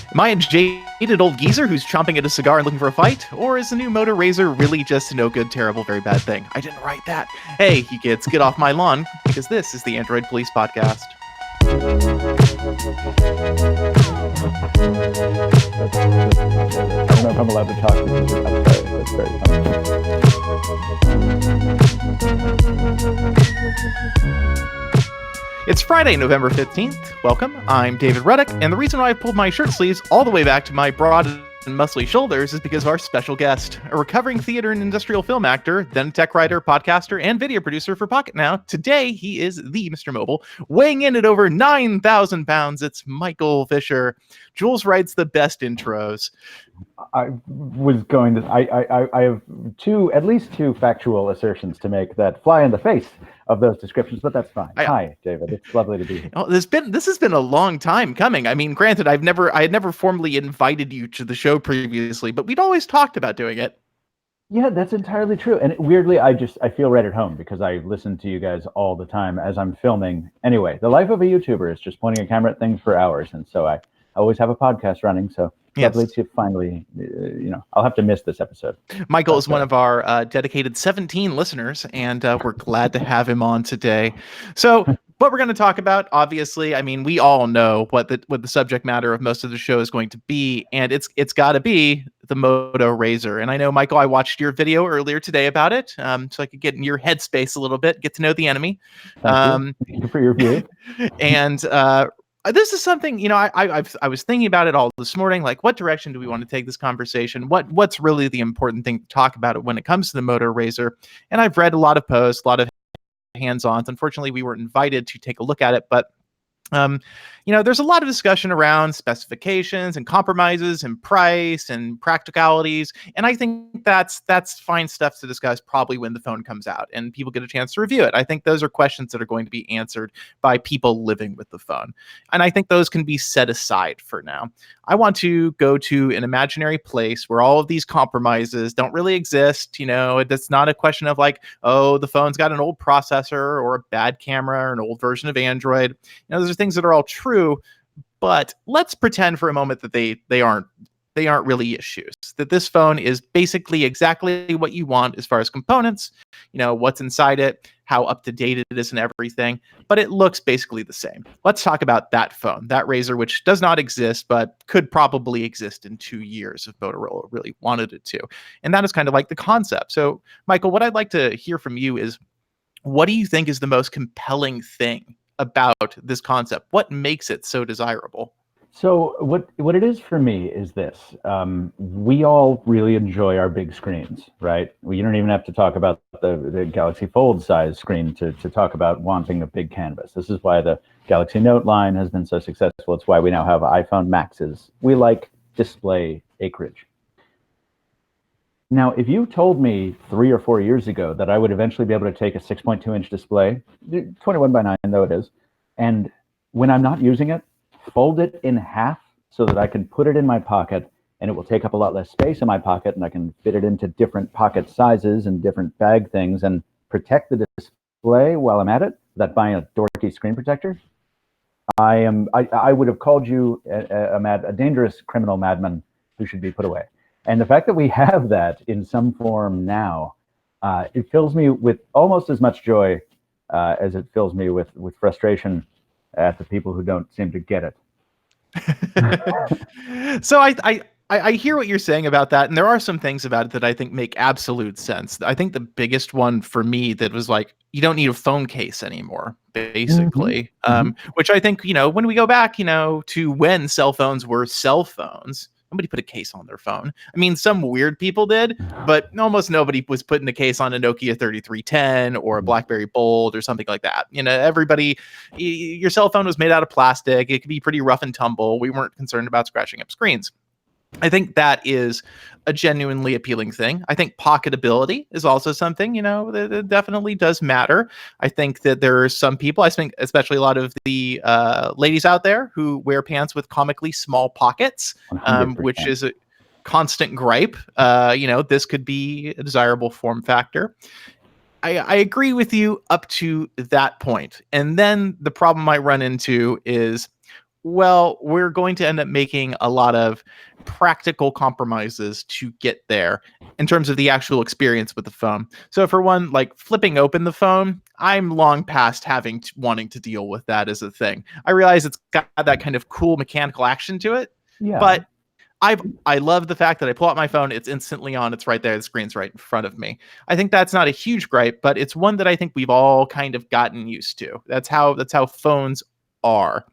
Am I a jaded old geezer who's chomping at a cigar and looking for a fight? Or is the new Moto Razr really just a no good, terrible, very bad thing? I didn't write that. Hey, you kids, get off my lawn, because this is the Android Police Podcast. I don't know if I'm allowed to talk. I'm sorry. That's very funny. It's Friday, November 15th. Welcome. I'm David Ruddock, and the reason why I pulled my shirt sleeves all the way back to my broad and muscly shoulders is because of our special guest, a recovering theater and industrial film actor, then tech writer, podcaster, and video producer for Pocket Now. Today, he is the Mr. Mobile, weighing in at over 9,000 pounds. It's Michael Fisher. Jules writes the best intros. I was going to. I have at least two factual assertions to make that fly in the face of those descriptions, but that's fine. Hi, David. It's lovely to be here. This has been a long time coming. I mean, granted, I had never formally invited you to the show previously, but we'd always talked about doing it. Yeah, that's entirely true. And weirdly, I feel right at home because I listen to you guys all the time as I'm filming. Anyway, the life of a YouTuber is just pointing a camera at things for hours, and so I always have a podcast running. So. Yes. Lovely to finally, I'll have to miss this episode. Michael is one of our dedicated 17 listeners, and we're glad to have him on today. So what we're going to talk about, obviously, I mean, we all know what the subject matter of most of the show is going to be, and it's got to be the Moto Razr. And I know, Michael, I watched your video earlier today about it, so I could get in your headspace a little bit, get to know the enemy. Thank you for your view. And this is something, I was thinking about it all this morning, like what direction do we want to take this conversation? What's really the important thing to talk about when it comes to the Moto Razr? And I've read a lot of posts, a lot of hands-ons. Unfortunately, we weren't invited to take a look at it, but there's a lot of discussion around specifications and compromises and price and practicalities. And I think that's fine stuff to discuss probably when the phone comes out and people get a chance to review it. I think those are questions that are going to be answered by people living with the phone. And I think those can be set aside for now. I want to go to an imaginary place where all of these compromises don't really exist. It's not a question of like, oh, the phone's got an old processor or a bad camera or an old version of Android. Those are things that are all true, but let's pretend for a moment that they aren't really issues. That this phone is basically exactly what you want as far as components, what's inside it, how up to date it is and everything, but it looks basically the same. Let's talk about that phone, that Razr, which does not exist, but could probably exist in 2 years if Motorola really wanted it to. And that is kind of like the concept. So, Michael, what I'd like to hear from you is, what do you think is the most compelling thing about this concept? What makes it so desirable? So what it is for me is this. We all really enjoy our big screens, right? You don't even have to talk about the Galaxy Fold size screen to talk about wanting a big canvas. This is why the Galaxy Note line has been so successful. It's why we now have iPhone Maxes. We like display acreage. Now, if you told me 3 or 4 years ago that I would eventually be able to take a 6.2-inch display, 21:9 though it is, and when I'm not using it, fold it in half so that I can put it in my pocket and it will take up a lot less space in my pocket and I can fit it into different pocket sizes and different bag things and protect the display while I'm at it, without buying a dorky screen protector, I would have called you a dangerous criminal madman who should be put away. And the fact that we have that in some form now, it fills me with almost as much joy as it fills me with frustration at the people who don't seem to get it. So I hear what you're saying about that, and there are some things about it that I think make absolute sense. I think the biggest one for me that was like, you don't need a phone case anymore, basically. Which I think, when we go back, to when cell phones were cell phones, nobody put a case on their phone. I mean, some weird people did, but almost nobody was putting a case on a Nokia 3310 or a BlackBerry Bold or something like that. Everybody, your cell phone was made out of plastic. It could be pretty rough and tumble. We weren't concerned about scratching up screens. I think that is a genuinely appealing thing. I think pocketability is also something, that definitely does matter. I think that there are some people, I think especially a lot of the ladies out there who wear pants with comically small pockets, which is a constant gripe. This could be a desirable form factor. I agree with you up to that point. And then the problem I run into is, Well, we're going to end up making a lot of practical compromises to get there in terms of the actual experience with the phone. So for one, like flipping open the phone, I'm long past wanting to deal with that as a thing. I realize it's got that kind of cool mechanical action to it, Yeah. but I love the fact that I pull out my phone, it's instantly on, it's right there, the screen's right in front of me. I think that's not a huge gripe, but it's one that I think we've all kind of gotten used to. That's how phones are.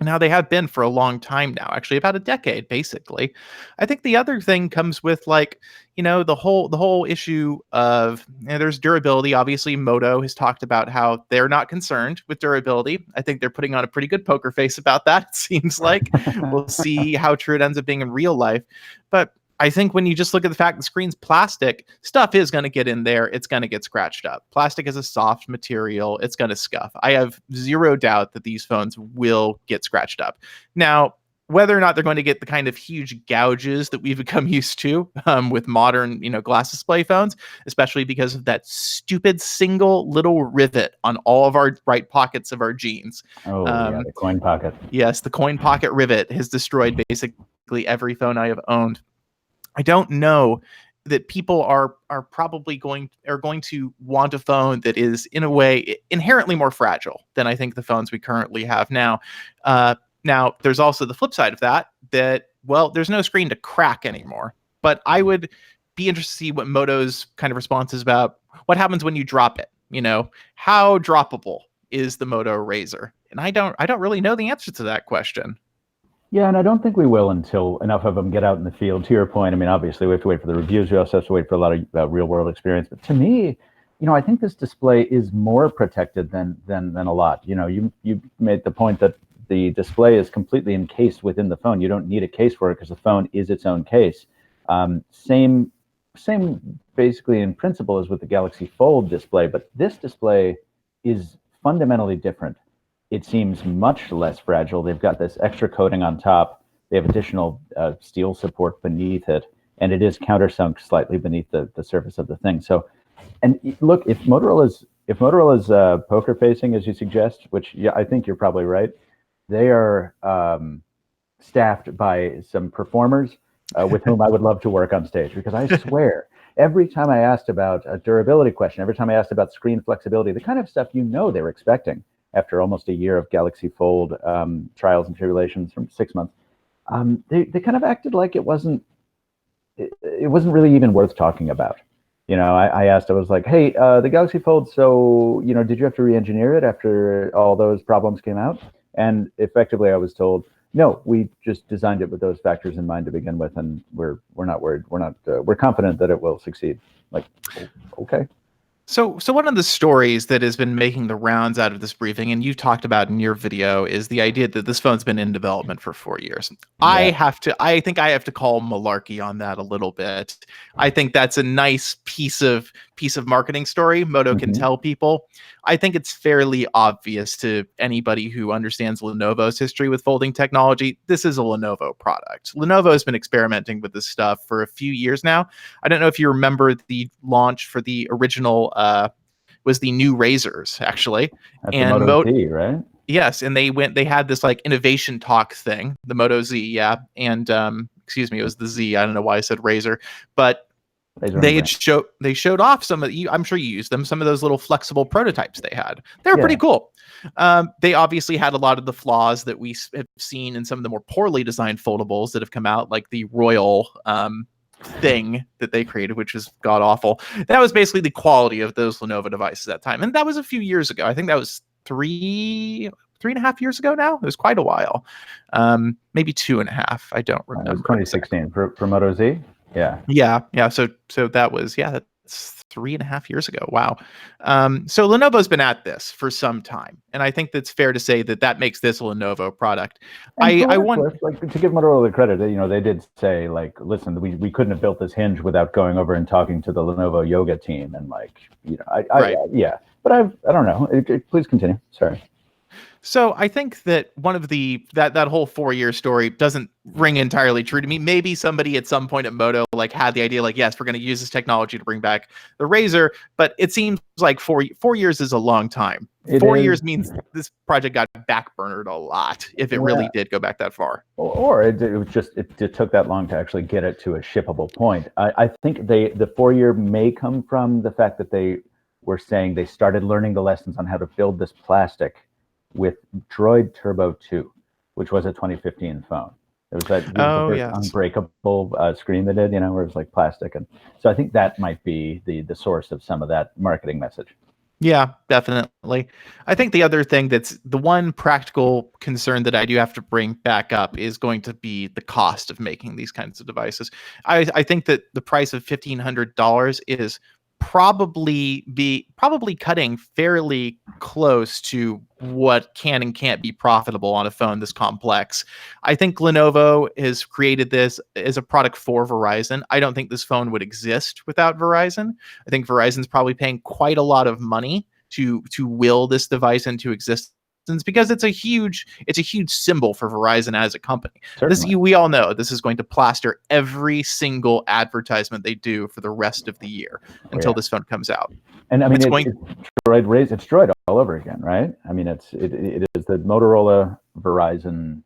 Now they have been for a long time now, actually about a decade, basically. I think the other thing comes with like, the whole issue of there's durability. Obviously, Moto has talked about how they're not concerned with durability. I think they're putting on a pretty good poker face about that. It seems like we'll see how true it ends up being in real life. But I think when you just look at the fact the screen's plastic, stuff is going to get in there. It's going to get scratched up. Plastic is a soft material. It's going to scuff. I have zero doubt that these phones will get scratched up. Now, whether or not they're going to get the kind of huge gouges that we've become used to with modern, glass display phones, especially because of that stupid single little rivet on all of our right pockets of our jeans. Oh, yeah, the coin pocket. Yes, the coin pocket rivet has destroyed basically every phone I have owned. I don't know that people are probably going to want a phone that is in a way inherently more fragile than I think the phones we currently have now. Now there's also the flip side of that well, there's no screen to crack anymore. But I would be interested to see what Moto's kind of response is about what happens when you drop it. How droppable is the Moto Razr? And I don't really know the answer to that question. Yeah, and I don't think we will until enough of them get out in the field. To your point, I mean, obviously we have to wait for the reviews. We also have to wait for a lot of real world experience. But to me, I think this display is more protected than a lot. You made the point that the display is completely encased within the phone. You don't need a case for it because the phone is its own case. Same basically in principle as with the Galaxy Fold display, but this display is fundamentally different. It seems much less fragile. They've got this extra coating on top. They have additional steel support beneath it, and it is countersunk slightly beneath the surface of the thing. So, and look, if Motorola's poker facing as you suggest, which I think you're probably right, they are staffed by some performers with whom I would love to work on stage, because I swear every time I asked about a durability question, every time I asked about screen flexibility, the kind of stuff they were expecting after almost a year of Galaxy Fold trials and tribulations from 6 months, they kind of acted like it wasn't really even worth talking about. I asked, I was like, hey, the Galaxy Fold, so, did you have to re-engineer it after all those problems came out? And effectively I was told, no, we just designed it with those factors in mind to begin with, and we're not worried. We're confident that it will succeed. Like, okay. So one of the stories that has been making the rounds out of this briefing, and you talked about in your video, is the idea that this phone's been in development for 4 years. Yeah. I think I have to call malarkey on that a little bit. I think that's a nice piece of marketing story Moto can tell people. I think it's fairly obvious to anybody who understands Lenovo's history with folding technology. This is a Lenovo product. Lenovo has been experimenting with this stuff for a few years now. I don't know if you remember the launch for the original was the new Razrs, actually. That's And the Moto Z, right? Yes, and they had this like innovation talk thing, the Moto Z, yeah. And excuse me, it was the Z. I don't know why I said Razr, but they showed off some of you. I'm sure you used them. Some of those little flexible prototypes they had. They were pretty cool. They obviously had a lot of the flaws that we have seen in some of the more poorly designed foldables that have come out, like the Royal thing that they created, which was god awful. That was basically the quality of those Lenovo devices at that time, and that was a few years ago. I think that was three and a half years ago now. It was quite a while. Maybe 2.5. I don't remember. It was 2016 for Moto Z. Yeah. So that was, that's 3.5 years ago. Wow. So Lenovo's been at this for some time, and I think that's fair to say that makes this a Lenovo product. I want, like, to give Motorola the credit, they did say, like, listen, we couldn't have built this hinge without going over and talking to the Lenovo Yoga team, and yeah. But I don't know. Please continue. Sorry. So I think that one of that whole 4-year story doesn't ring entirely true to me. Maybe somebody at some point at Moto had the idea, yes, we're going to use this technology to bring back the Razr, but it seems like 4 years is a long time It 4 years is. means this project got backburnered a lot if it Yeah. really did go back that far. Or it was just it took that long to actually get it to a shippable point. I think the 4 year may come from the fact that they were saying they started learning the lessons on how to build this plastic with Droid Turbo 2, which was a 2015 phone. It was that beautiful Oh, first yes. unbreakable screen they did, where it was like plastic, and so I think that might be the source of some of that marketing message. Yeah, definitely. I think the other thing that's the one practical concern that I do have to bring back up is going to be the cost of making these kinds of devices. I think that the price of $1,500 is probably cutting fairly close to what can and can't be profitable on a phone this complex. I think Lenovo has created this as a product for Verizon. I don't think this phone would exist without Verizon. I think Verizon's probably paying quite a lot of money to will this device into existence because it's a huge symbol for Verizon as a company. Certainly. We all know this is going to plaster every single advertisement they do for the rest of the year Oh, until yeah. this phone comes out. And I mean, It's going it's Droid all over again, right? I mean, it is the Motorola Verizon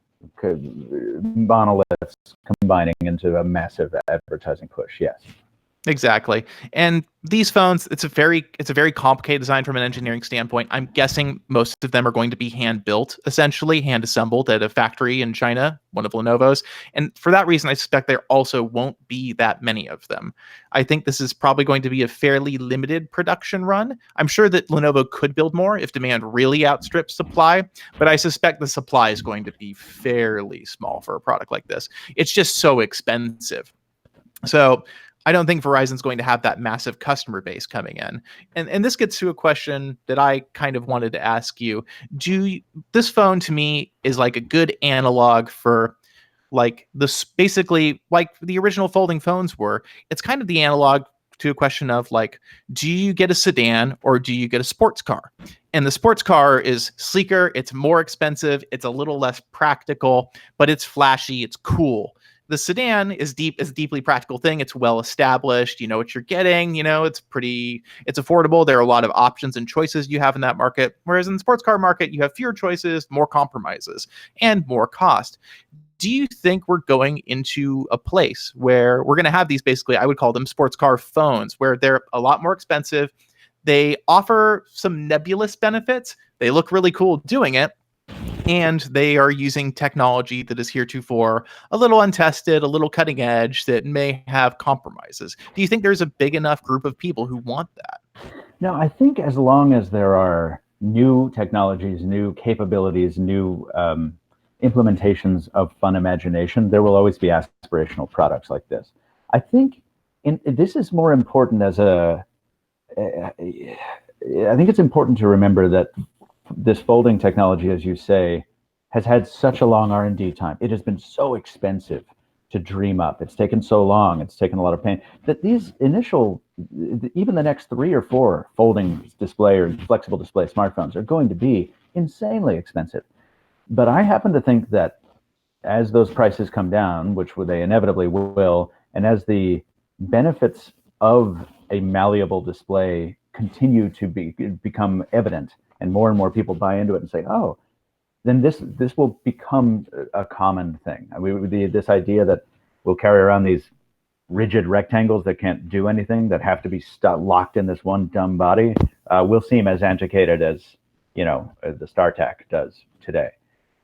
monoliths combining into a massive advertising push. Yes. Exactly. And these phones, it's a very complicated design from an engineering standpoint. I'm guessing most of them are going to be hand built, essentially hand assembled at a factory in China, one of Lenovo's. And for that reason, I suspect there also won't be that many of them. I think this is probably going to be a fairly limited production run. I'm sure that Lenovo could build more if demand really outstrips supply, but I suspect the supply is going to be fairly small for a product like this. It's just so expensive. So I don't think Verizon's going to have that massive customer base coming in. And this gets to a question that I kind of wanted to ask you. This phone to me is like a good analog for like this, basically like the original folding phones were. It's kind of the analog to a question of like, do you get a sedan or do you get a sports car? And the sports car is sleeker, it's more expensive, it's a little less practical, but it's flashy, it's cool. The sedan is a deeply practical thing. It's well established. You know what you're getting. It's affordable. There are a lot of options and choices you have in that market. Whereas in the sports car market, you have fewer choices, more compromises, and more cost. Do you think we're going into a place where we're going to have these, basically, I would call them sports car phones, where they're a lot more expensive? They offer some nebulous benefits. They look really cool doing it. And they are using technology that is heretofore a little untested, a little cutting edge, that may have compromises. Do you think there's a big enough group of people who want that? No, I think as long as there are new technologies, new capabilities, new implementations of fun imagination, there will always be aspirational products like this. I think this is more important I think it's important to remember that this folding technology, as you say, has had such a long R&D time. It has been so expensive to dream up. It's taken so long. It's taken a lot of pain that these initial, even the next 3 or 4 folding display or flexible display smartphones are going to be insanely expensive. But I happen to think that as those prices come down, which they inevitably will, and as the benefits of a malleable display continue to become evident, and more people buy into it and say, "Oh," then this will become a common thing. This idea that we'll carry around these rigid rectangles that can't do anything, that have to be locked in this one dumb body, will seem as antiquated as the StarTAC does today.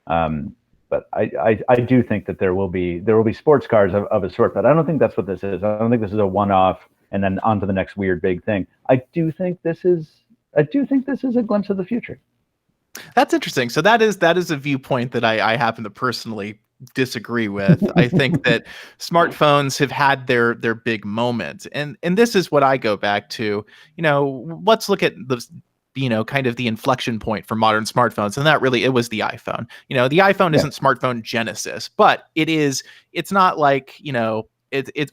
But I do think that there will be sports cars of a sort, but I don't think that's what this is. I don't think this is a one-off and then on to the next weird big thing. I do think this is a glimpse of the future. That's interesting. So that is a viewpoint that I happen to personally disagree with. I think that smartphones have had their big moment, and this is what I go back to. Let's look at the kind of the inflection point for modern smartphones, and it was the iPhone. The iPhone isn't smartphone genesis, but it's not like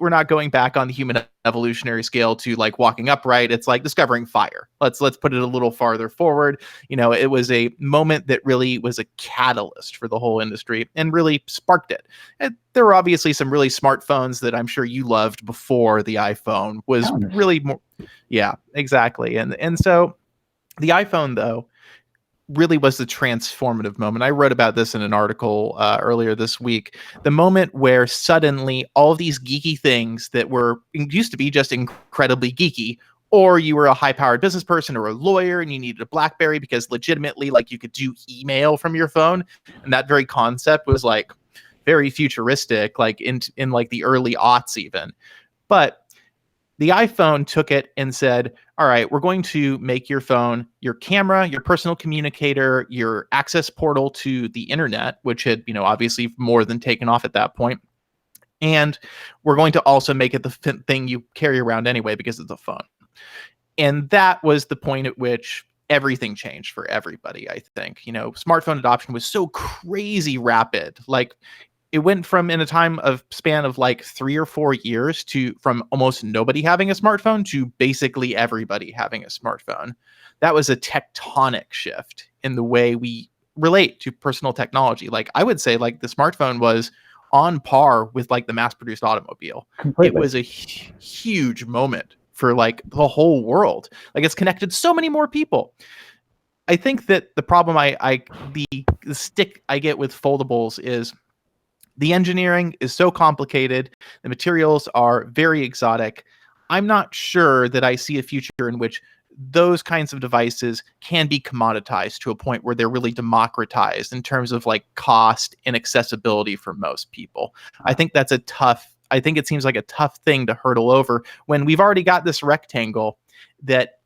we're not going back on the human evolutionary scale to like walking upright. It's like discovering fire. Let's put it a little farther forward. It was a moment that really was a catalyst for the whole industry and really sparked it. And there were obviously some really smartphones that I'm sure you loved before the iPhone was really more. Yeah, exactly. And so the iPhone, though, really was the transformative moment. I wrote about this in an article earlier this week. The moment where suddenly all these geeky things that were used to be just incredibly geeky, or you were a high-powered business person or a lawyer and you needed a BlackBerry because legitimately, like, you could do email from your phone, and that very concept was like very futuristic, like in like the early aughts even. But the iPhone took it and said, all right, we're going to make your phone your camera, your personal communicator, your access portal to the internet, which had, obviously more than taken off at that point. And we're going to also make it the thing you carry around anyway because it's a phone. And that was the point at which everything changed for everybody, I think. Smartphone adoption was so crazy rapid. Like, it went from, in a time of span of like 3 or 4 years, to from almost nobody having a smartphone to basically everybody having a smartphone. That was a tectonic shift in the way we relate to personal technology. Like, I would say, like, the smartphone was on par with like the mass-produced automobile. It Completely. was a huge moment for like the whole world. Like, it's connected so many more people. I think that the problem the stick I get with foldables is the engineering is so complicated. The materials are very exotic. I'm not sure that I see a future in which those kinds of devices can be commoditized to a point where they're really democratized in terms of like cost and accessibility for most people. I think it seems like a tough thing to hurdle over when we've already got this rectangle that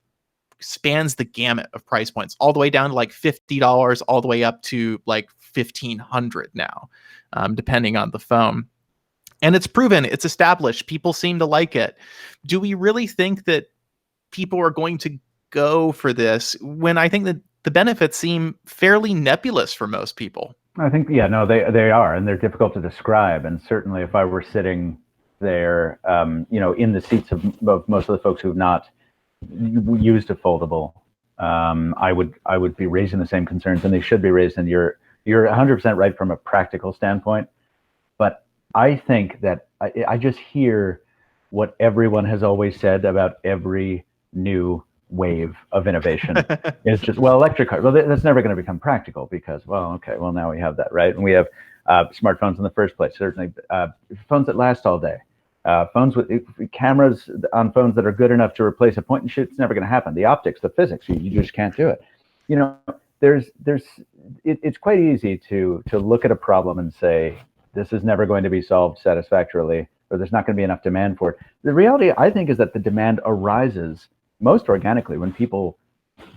spans the gamut of price points, all the way down to like $50, all the way up to like $1,500 now, depending on the phone. And it's proven, it's established. People seem to like it. Do we really think that people are going to go for this when I think that the benefits seem fairly nebulous for most people? I think, yeah, no, they are, and they're difficult to describe. And certainly, if I were sitting there, in the seats of most of the folks who've not used a foldable, I would be raising the same concerns, and they should be raised. And you're 100% right from a practical standpoint. But I think that I just hear what everyone has always said about every new wave of innovation is just, well, electric cars, well, that's never going to become practical because, well, okay, well, now we have that, right? And we have smartphones in the first place, certainly phones that last all day. Phones with cameras on phones that are good enough to replace a point and shoot, it's never going to happen. The optics, the physics, you just can't do it. It's quite easy to look at a problem and say, this is never going to be solved satisfactorily, or there's not going to be enough demand for it. The reality, I think, is that the demand arises most organically when people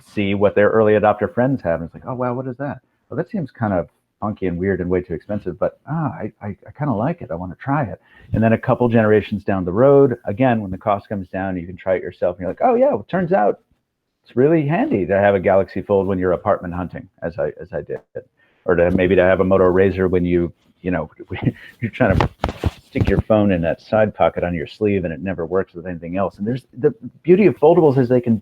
see what their early adopter friends have. And it's like, oh, wow, what is that? Well, that seems kind of funky and weird and way too expensive, but I kind of like it. I want to try it. And then a couple generations down the road, again, when the cost comes down, you can try it yourself. And you're like, oh, yeah, well, it turns out it's really handy to have a Galaxy Fold when you're apartment hunting, as I did, or to have a Moto Razr when you're trying to stick your phone in that side pocket on your sleeve and it never works with anything else. And there's the beauty of foldables is they can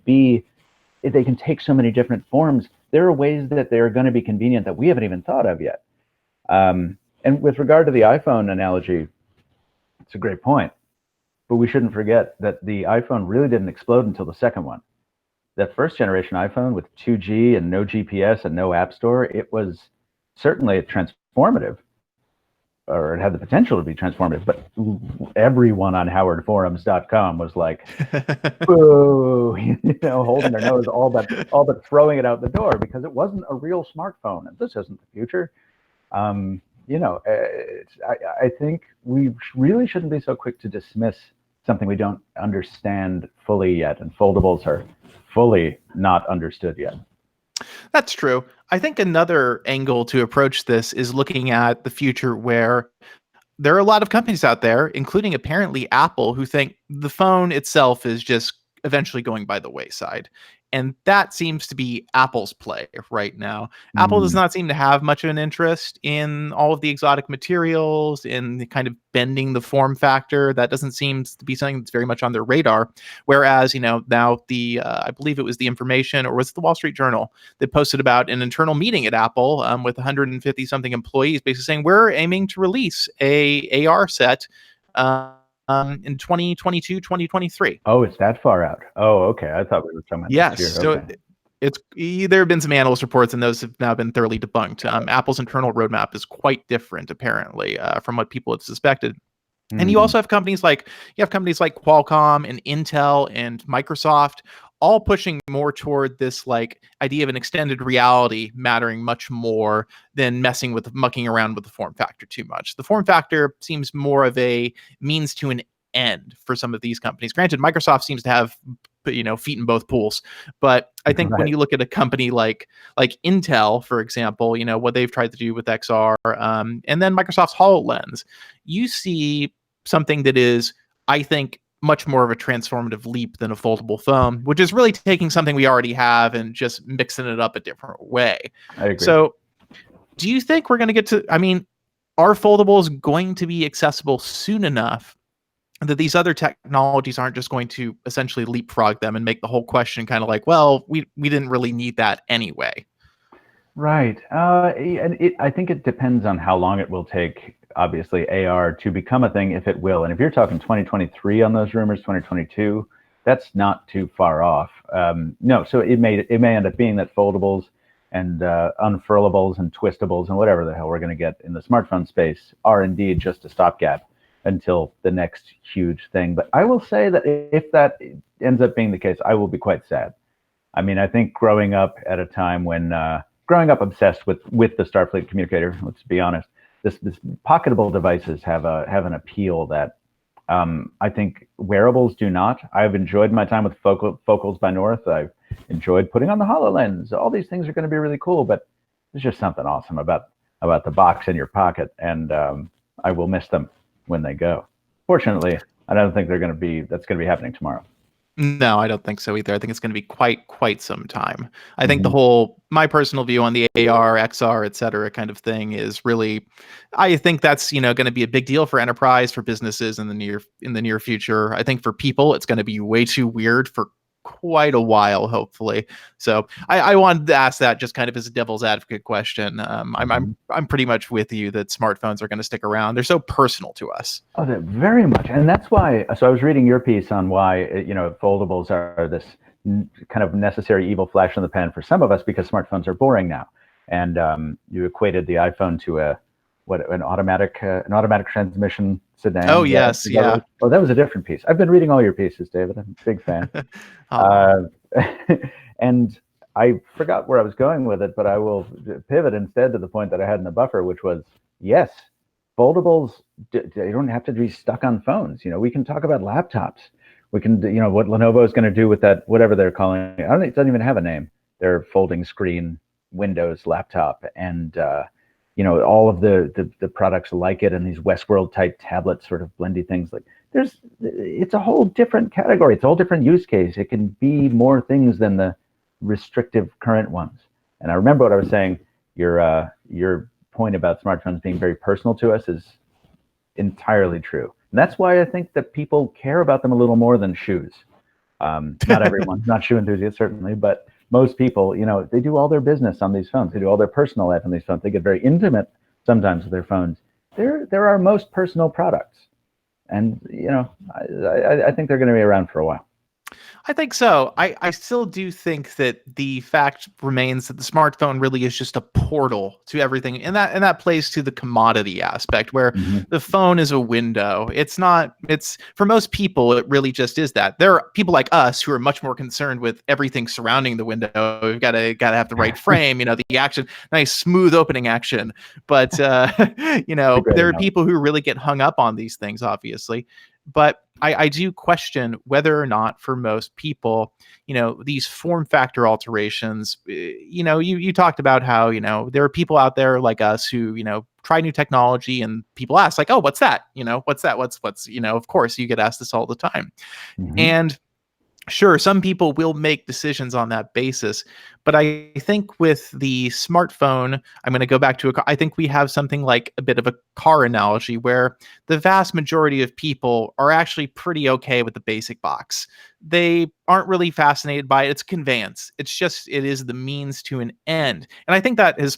take so many different forms. There are ways that they're going to be convenient that we haven't even thought of yet. And with regard to the iPhone analogy, it's a great point. But we shouldn't forget that the iPhone really didn't explode until the second one. That first generation iPhone with 2G and no GPS and no App Store, it was certainly transformative, or it had the potential to be transformative. But everyone on howardforums.com was like, boo, holding their nose, all but throwing it out the door because it wasn't a real smartphone. And this isn't the future. I think we really shouldn't be so quick to dismiss something we don't understand fully yet. And foldables are fully not understood yet. That's true. I think another angle to approach this is looking at the future where there are a lot of companies out there, including apparently Apple, who think the phone itself is just eventually going by the wayside. And that seems to be Apple's play right now. Apple does not seem to have much of an interest in all of the exotic materials, in the kind of bending the form factor. That doesn't seem to be something that's very much on their radar. Whereas, now I believe it was The Information, or was it the Wall Street Journal, that posted about an internal meeting at Apple with 150 something employees, basically saying we're aiming to release a AR set in 2022, 2023. Oh, it's that far out. Oh, okay. I thought we were talking about Yes. next year. So Okay. There have been some analyst reports, and those have now been thoroughly debunked. Apple's internal roadmap is quite different, apparently, from what people have suspected. And you also have companies like Qualcomm and Intel and Microsoft all pushing more toward this like idea of an extended reality mattering much more than mucking around with the form factor too much. The form factor seems more of a means to an end for some of these companies. Granted, Microsoft seems to have feet in both pools, but I think when you look at a company like Intel, for example, what they've tried to do with XR, and then Microsoft's HoloLens, you see something that is, I think, much more of a transformative leap than a foldable phone, which is really taking something we already have and just mixing it up a different way. I agree. So do you think we're going to get to, are foldables going to be accessible soon enough that these other technologies aren't just going to essentially leapfrog them and make the whole question kind of like, well, we didn't really need that anyway? Right. And I think it depends on how long it will take, obviously, AR to become a thing, if it will. And if you're talking 2023 on those rumors, 2022, that's not too far off. No, so it may end up being that foldables and unfurlables and twistables and whatever the hell we're going to get in the smartphone space are indeed just a stopgap until the next huge thing. But I will say that if that ends up being the case, I will be quite sad. I think growing up at a time when growing up obsessed with the Starfleet communicator, let's be honest, this pocketable devices have an appeal that I think wearables do not. I've enjoyed my time with Focals by North. I've enjoyed putting on the HoloLens. All these things are going to be really cool, but there's just something awesome about the box in your pocket, and I will miss them when they go. Fortunately, I don't think that's going to be happening tomorrow. No, I don't think so either. I think it's going to be quite some time. I think my personal view on the AR, XR, et cetera, kind of thing is really, I think that's, going to be a big deal for enterprise, for businesses in the near future. I think for people, it's going to be way too weird for quite a while, hopefully. So I wanted to ask that just kind of as a devil's advocate question. I'm pretty much with you that smartphones are going to stick around. They're so personal to us. Oh, they're very much, and that's why. So I was reading your piece on why foldables are this kind of necessary evil flash in the pan for some of us because smartphones are boring now, and you equated the iPhone to an automatic transmission sedan. Oh, yes. Yeah. Oh, that was a different piece. I've been reading all your pieces, David. I'm a big fan. And I forgot where I was going with it, but I will pivot instead to the point that I had in the buffer, which was, yes, foldables, they don't have to be stuck on phones. We can talk about laptops. We can, what Lenovo is going to do with that, whatever they're calling it. I don't think it doesn't even have a name. Their folding screen Windows laptop, and all of the products like it, and these Westworld type tablets, sort of blendy things. Like it's a whole different category. It's a whole different use case. It can be more things than the restrictive current ones. And I remember what I was saying. Your point about smartphones being very personal to us is entirely true. And that's why I think that people care about them a little more than shoes. Not everyone, not shoe enthusiasts certainly, but most people, they do all their business on these phones. They do all their personal life on these phones. They get very intimate sometimes with their phones. They're our most personal products. And, I think they're going to be around for a while. I think so. I still do think that the fact remains that the smartphone really is just a portal to everything. And that plays to the commodity aspect where the phone is a window. It's for most people, it really just is that. There are people like us who are much more concerned with everything surrounding the window. We've got to have the right frame, the action, nice smooth opening action. But, there are people who really get hung up on these things, obviously. But I do question whether or not for most people, these form factor alterations, you talked about how, there are people out there like us who, try new technology and people ask like, oh, what's that? What's that? What's, of course you get asked this all the time. And sure, some people will make decisions on that basis, but I think with the smartphone, I'm going to go back to I think we have something like a bit of a car analogy where the vast majority of people are actually pretty okay with the basic box. they aren't really fascinated by it. It's conveyance. It is the means to an end. And I think that is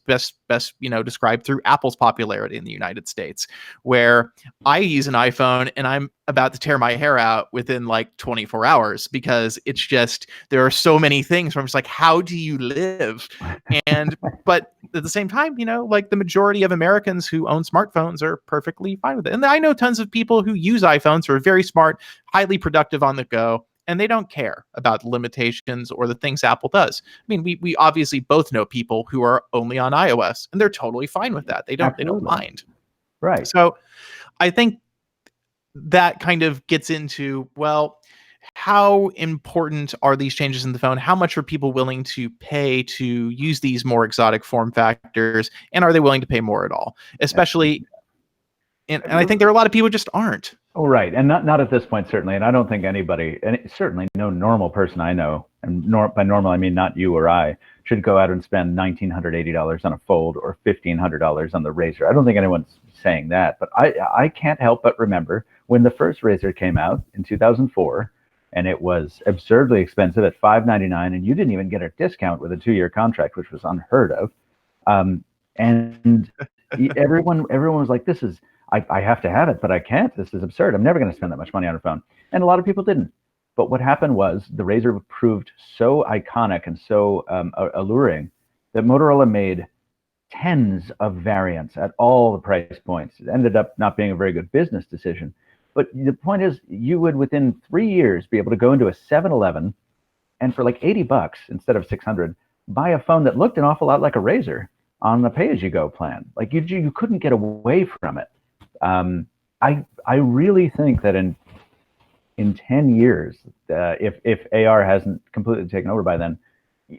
best described through Apple's popularity in the United States, where I use an iPhone and I'm about to tear my hair out within like 24 hours because it's just, there are so many things where I'm just like, how do you live? And but at the same time, like the majority of Americans who own smartphones are perfectly fine with it. And I know tons of people who use iPhones who are very smart, highly productive on the go, and they don't care about limitations or the things Apple does. I mean, we obviously both know people who are only on iOS, and they're totally fine with that. They don't Absolutely. mind. Right. So I think that kind of gets into, well, how important are these changes in the phone? How much are people willing to pay to use these more exotic form factors? And are they willing to pay more at all? Especially, and I think there are a lot of people who just aren't. Oh, right. And not at this point, certainly. And I don't think anybody, and certainly no normal person I know, and by normal, I mean not you or I, should go out and spend $1,980 on a Fold or $1,500 on the Razr. I don't think anyone's saying that. But I can't help but remember when the first Razr came out in 2004, and it was absurdly expensive at $599, and you didn't even get a discount with a 2-year contract, which was unheard of. And everyone was like, "This is, I have to have it, but I can't. This is absurd. I'm never going to spend that much money on a phone." And a lot of people didn't. But what happened was the Razr proved so iconic and so alluring that Motorola made tens of variants at all the price points. It ended up not being a very good business decision. But the point is, you would within 3 years be able to go into a 7-Eleven and for like $80 instead of 600, buy a phone that looked an awful lot like a Razr on the pay-as-you-go plan. Like you couldn't get away from it. I really think that in 10 years, if AR hasn't completely taken over by then,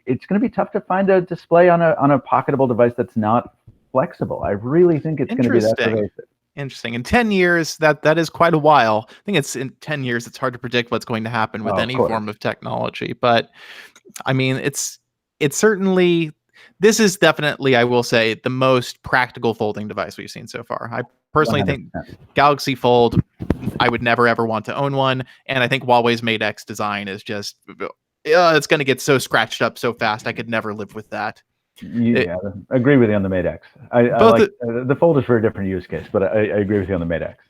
it's going to be tough to find a display on a pocketable device that's not flexible. I really think it's going to be that pervasive. Interesting. In 10 years, that is quite a while. I think it's in 10 years, it's hard to predict what's going to happen with any form of technology. But I mean, it's certainly, this is definitely, I will say, the most practical folding device we've seen so far. I personally 100%. think Galaxy Fold, I would never ever want to own one. And I think Huawei's Mate X design is just, it's going to get so scratched up so fast. I could never live with that. Yeah, I agree with you on the Mate X. I like the Fold is for a different use case, but I agree with you on the Mate X.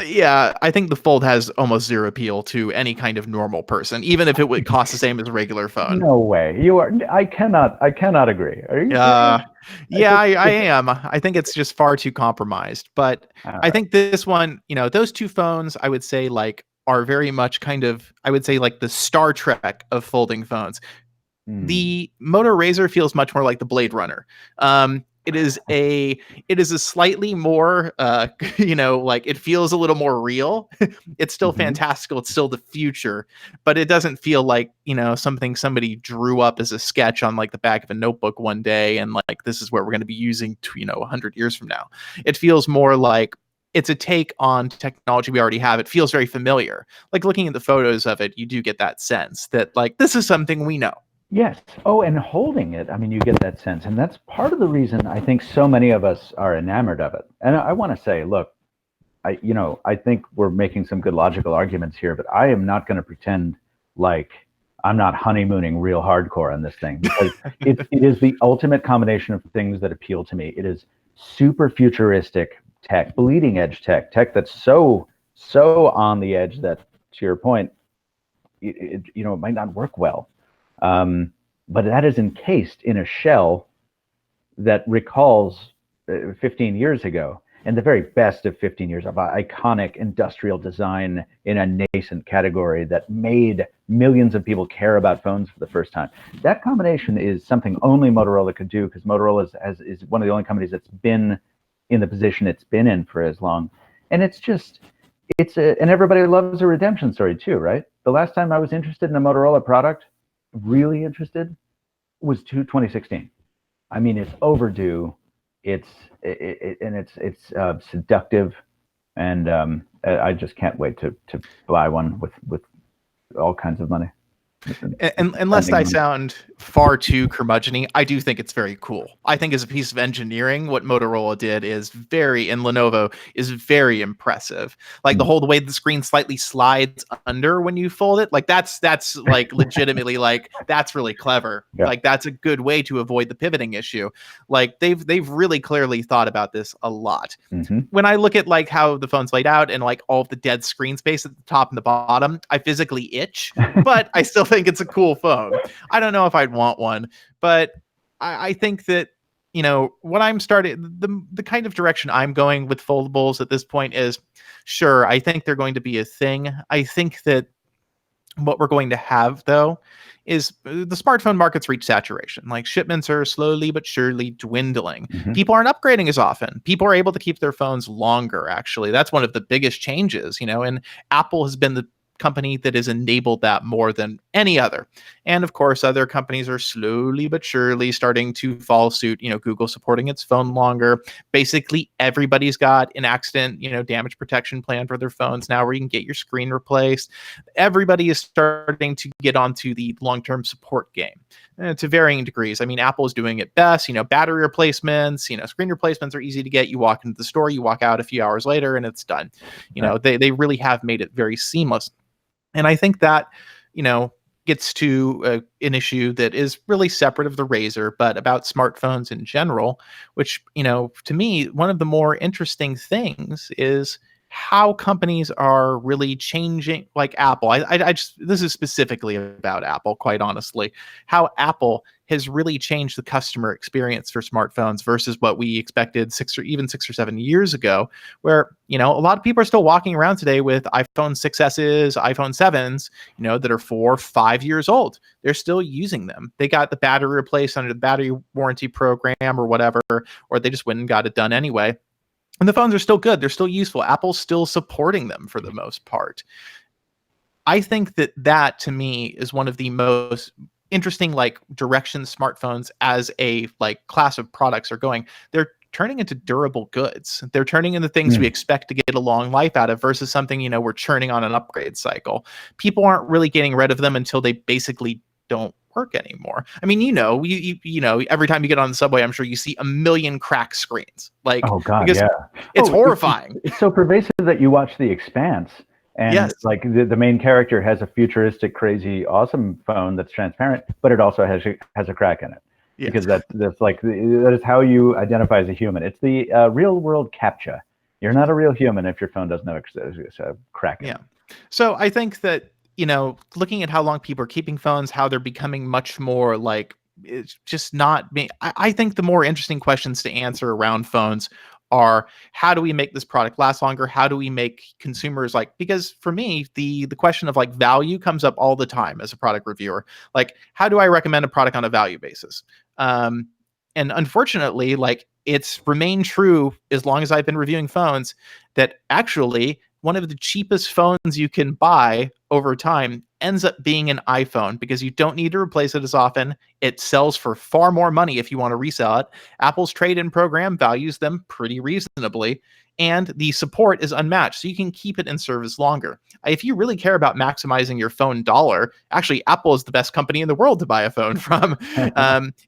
Yeah, I think the Fold has almost zero appeal to any kind of normal person, even if it would cost the same as a regular phone. No way. You are. I cannot agree. Are you serious? Yeah, I am. I think it's just far too compromised. But I think this one, those two phones, I would say, like, are very much kind of, I would say, like the Star Trek of folding phones. The Moto Razr feels much more like the Blade Runner. It is a slightly more, like, it feels a little more real. It's still fantastical. It's still the future, but it doesn't feel like, something somebody drew up as a sketch on like the back of a notebook one day. And like, this is where we're going to be using, 100 years from now. It feels more like it's a take on technology we already have. It feels very familiar. Like looking at the photos of it, you do get that sense that like, this is something we know. Yes. Oh, and holding it, I mean, you get that sense. And that's part of the reason I think so many of us are enamored of it. And I want to say, look, I think we're making some good logical arguments here, but I am not going to pretend like I'm not honeymooning real hardcore on this thing, because it is the ultimate combination of things that appeal to me. It is super futuristic tech, bleeding edge tech that's so on the edge that, to your point, it might not work well. But that is encased in a shell that recalls 15 years ago, and the very best of 15 years of iconic industrial design in a nascent category that made millions of people care about phones for the first time. That combination is something only Motorola could do, because Motorola is one of the only companies that's been in the position it's been in for as long. And and everybody loves a redemption story too, right? The last time I was interested in a Motorola product, really interested, was 2016. I mean, it's overdue. It's seductive, and I just can't wait to buy one with all kinds of money. And unless I sound far too curmudgeon-y, I do think it's very cool. I think as a piece of engineering, what Motorola did is and Lenovo is very impressive. Like the way the screen slightly slides under when you fold it, like that's like legitimately like that's really clever. Yeah. Like that's a good way to avoid the pivoting issue. Like they've really clearly thought about this a lot. When I look at like how the phone's laid out and like all of the dead screen space at the top and the bottom, I physically itch, but I still think it's a cool phone. I don't know if I'd want one, but I think that, you know, what I'm starting, the kind of direction I'm going with foldables at this point is, sure, I think they're going to be a thing. I think that what we're going to have, though, is the smartphone market's reached saturation. Like shipments are slowly but surely dwindling. People aren't upgrading as often. People are able to keep their phones longer, actually. That's one of the biggest changes, you know, and Apple has been the company that has enabled that more than any other. And of course, other companies are slowly but surely starting to follow suit, you know, Google supporting its phone longer. Basically, everybody's got an accident, you know, damage protection plan for their phones now where you can get your screen replaced. Everybody is starting to get onto the long-term support game to varying degrees. I mean, Apple is doing it best, you know, battery replacements, you know, screen replacements are easy to get. You walk into the store, you walk out a few hours later and it's done. You know, they really have made it very seamless. And I think that, you know, gets to an issue that is really separate of the Razr, but about smartphones in general, which, you know, to me, one of the more interesting things is how companies are really changing, like Apple. I just, this is specifically about Apple, quite honestly, how Apple has really changed the customer experience for smartphones versus what we expected 6 or 7 years ago, where, you know, a lot of people are still walking around today with iPhone 6S's, iPhone 7s, you know, that are 4 or 5 years old. They're still using them. They got the battery replaced under the battery warranty program or whatever, or they just went and got it done anyway. And the phones are still good. They're still useful. Apple's still supporting them for the most part. I think that to me is one of the most interesting like directions smartphones as a like class of products are going. They're turning into durable goods. They're turning into things we expect to get a long life out of versus something, you know, we're churning on an upgrade cycle. People aren't really getting rid of them until they basically don't work anymore. I mean, you know, you know, every time you get on the subway, I'm sure you see a million cracked screens. Like, oh god, because yeah, it's horrifying. It's so pervasive that you watch The Expanse, and Yes. like the main character has a futuristic, crazy, awesome phone that's transparent, but it also has a crack in it. Yes. Because that's like that is how you identify as a human. It's the real world CAPTCHA. You're not a real human if your phone doesn't have a crack in it. So I think that, you know, looking at how long people are keeping phones, how they're becoming much more like it's just not being. I think the more interesting questions to answer around phones are how do we make this product last longer? How do we make consumers like, because for me, the question of like value comes up all the time as a product reviewer. Like, how do I recommend a product on a value basis? And unfortunately, like it's remained true as long as I've been reviewing phones that actually one of the cheapest phones you can buy over time ends up being an iPhone because you don't need to replace it as often. It sells for far more money if you want to resell it. Apple's trade-in program values them pretty reasonably, and the support is unmatched, so you can keep it in service longer. If you really care about maximizing your phone dollar, actually, Apple is the best company in the world to buy a phone from.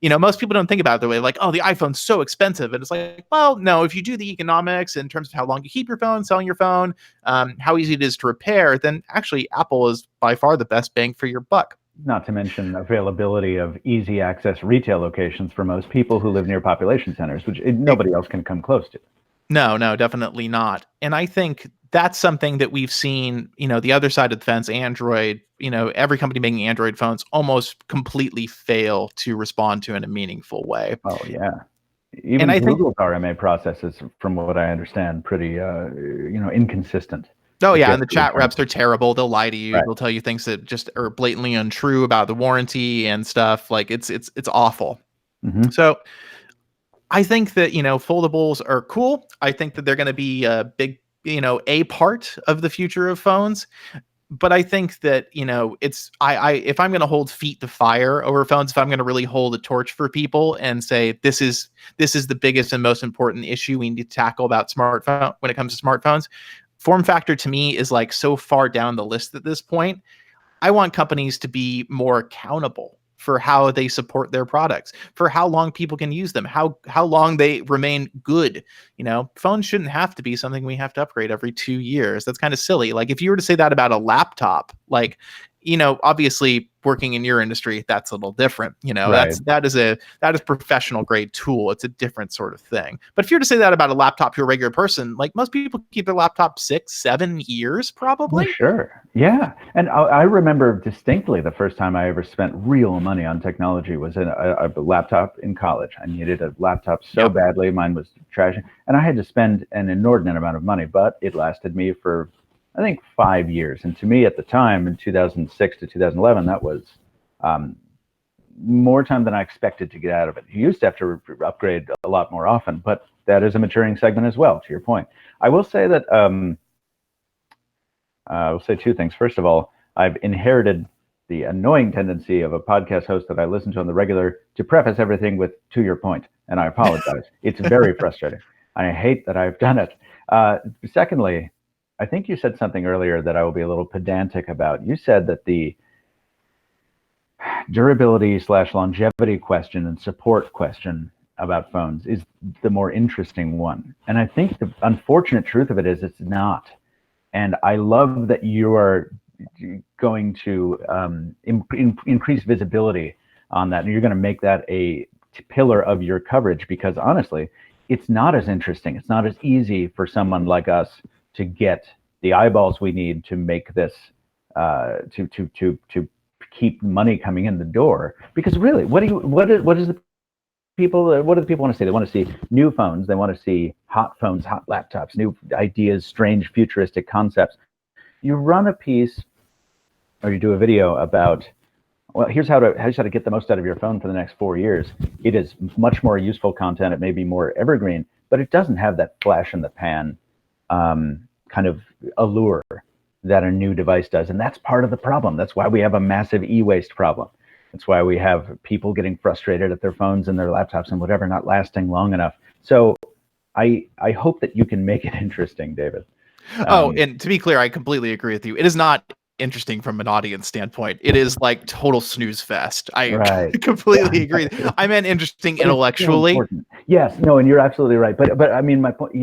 You know, most people don't think about it the way like, oh, the iPhone's so expensive. And it's like, well, no, if you do the economics in terms of how long you keep your phone, selling your phone, how easy it is to repair, then actually Apple is by far the best bang for your buck. Not to mention availability of easy access retail locations for most people who live near population centers, which nobody else can come close to. No, definitely not. And I think that's something that we've seen, you know, the other side of the fence, Android, you know, every company making Android phones almost completely fail to respond to in a meaningful way. Oh, yeah. Even Google's RMA process is, from what I understand, pretty, you know, inconsistent. Oh, yeah, and the chat reps, they're terrible. They'll lie to you. Right. They'll tell you things that just are blatantly untrue about the warranty and stuff. Like, it's awful. So I think that, you know, foldables are cool. I think that they're going to be a big, you know, a part of the future of phones. But I think that, you know, it's if I'm going to hold feet to fire over phones, if I'm going to really hold a torch for people and say this is the biggest and most important issue we need to tackle about smartphone when it comes to smartphones, form factor to me is like so far down the list at this point. I want companies to be more accountable for how they support their products, for how long people can use them, how long they remain good. Phones shouldn't have to be something we have to upgrade every 2 years. That's kind of silly. Like if you were to say that about a laptop, like, obviously working in your industry, that's a little different. Right. That is professional grade tool. It's a different sort of thing. But if you were to say that about a laptop to a regular person, like most people keep their laptop 6-7 years Oh, probably. sure. Yeah. And I remember distinctly the first time I ever spent real money on technology was in a laptop in college. I needed a laptop so Yep. badly. Mine was trash. And I had to spend an inordinate amount of money, but it lasted me for, I think, 5 years. And to me at the time, in 2006 to 2011, that was more time than I expected to get out of it. You used to have to upgrade a lot more often, but that is a maturing segment as well, to your point. I will say that I'll say two things. First of all, I've inherited the annoying tendency of a podcast host that I listen to on the regular to preface everything with "to your point," and I apologize. It's very frustrating. I hate that I've done it. Secondly, I think you said something earlier that I will be a little pedantic about. You said that the durability/longevity question and support question about phones is the more interesting one. And I think the unfortunate truth of it is it's not. And I love that you are going to increase visibility on that. And you're going to make that a pillar of your coverage because honestly, it's not as interesting. It's not as easy for someone like us to get the eyeballs we need to make this, to keep money coming in the door. Because really, what do the people want to see? They want to see new phones. They want to see hot phones, hot laptops, new ideas, strange futuristic concepts. You run a piece or you do a video about, well, here's how to get the most out of your phone for the next 4 years. It is much more useful content. It may be more evergreen, but it doesn't have that flash in the pan kind of allure that a new device does. And that's part of the problem. That's why we have a massive e-waste problem. That's why we have people getting frustrated at their phones and their laptops and whatever not lasting long enough. So I hope that you can make it interesting, David. And to be clear, I completely agree with you. It is not interesting from an audience standpoint. It is like total snooze fest. I Right. completely agree. I meant interesting intellectually. So yes, no, and you're absolutely right. But I mean, my point,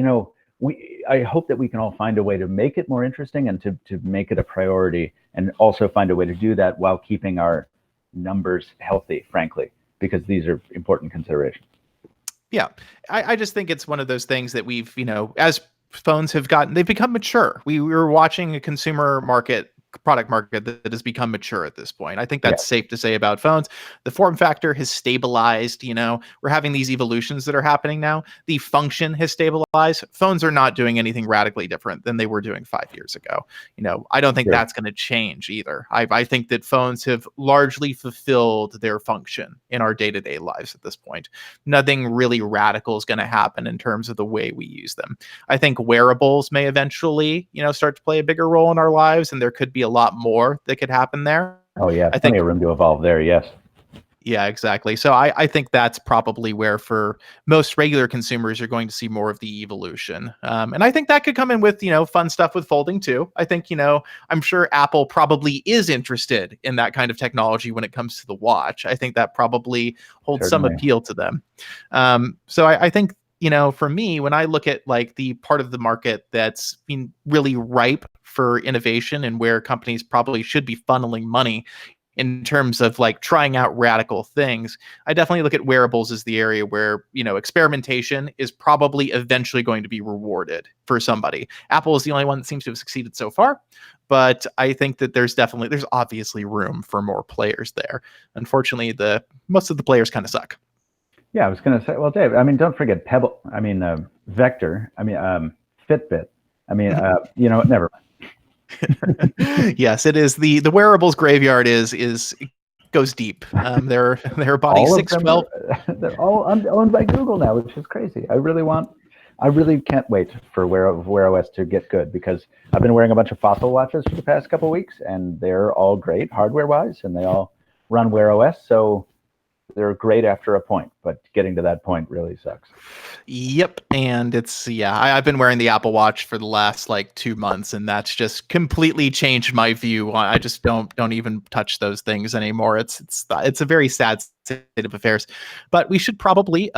I hope that we can all find a way to make it more interesting and to make it a priority, and also find a way to do that while keeping our numbers healthy, frankly, because these are important considerations. Yeah. I just think it's one of those things that we've, as phones they've become mature. We were watching a product market that has become mature at this point. I think that's safe to say about phones. The form factor has stabilized. We're having these evolutions that are happening now. The function has stabilized. Phones are not doing anything radically different than they were doing 5 years ago. I don't think that's going to change either. I think that phones have largely fulfilled their function in our day-to-day lives at this point. Nothing really radical is going to happen in terms of the way we use them. I think wearables may eventually, start to play a bigger role in our lives, and there could be a lot more that could happen there. Oh yeah, I plenty think of room to evolve there. Yes. Yeah, exactly. So I think that's probably where for most regular consumers, you're going to see more of the evolution. And I think that could come in with, fun stuff with folding too. I think, I'm sure Apple probably is interested in that kind of technology when it comes to the watch. I think that probably holds some appeal to them. So I think, for me, when I look at like the part of the market that's been really ripe for innovation and where companies probably should be funneling money in terms of like trying out radical things, I definitely look at wearables as the area where, experimentation is probably eventually going to be rewarded for somebody. Apple is the only one that seems to have succeeded so far, but I think that there's obviously room for more players there. Unfortunately, most of the players kind of suck. Yeah, I was going to say, well, Dave, I mean, don't forget Pebble. I mean, Vector. I mean, Fitbit. I mean, never mind. Yes, it is the wearables graveyard goes deep. They're about all 612. They're all owned by Google now, which is crazy. I really can't wait for Wear OS to get good, because I've been wearing a bunch of Fossil watches for the past couple of weeks, and they're all great hardware wise, and they all run Wear OS. So they're great after a point, but getting to that point really sucks. Yep, and I've been wearing the Apple Watch for the last like 2 months, and that's just completely changed my view. I just don't even touch those things anymore. It's a very sad state of affairs, but we should probably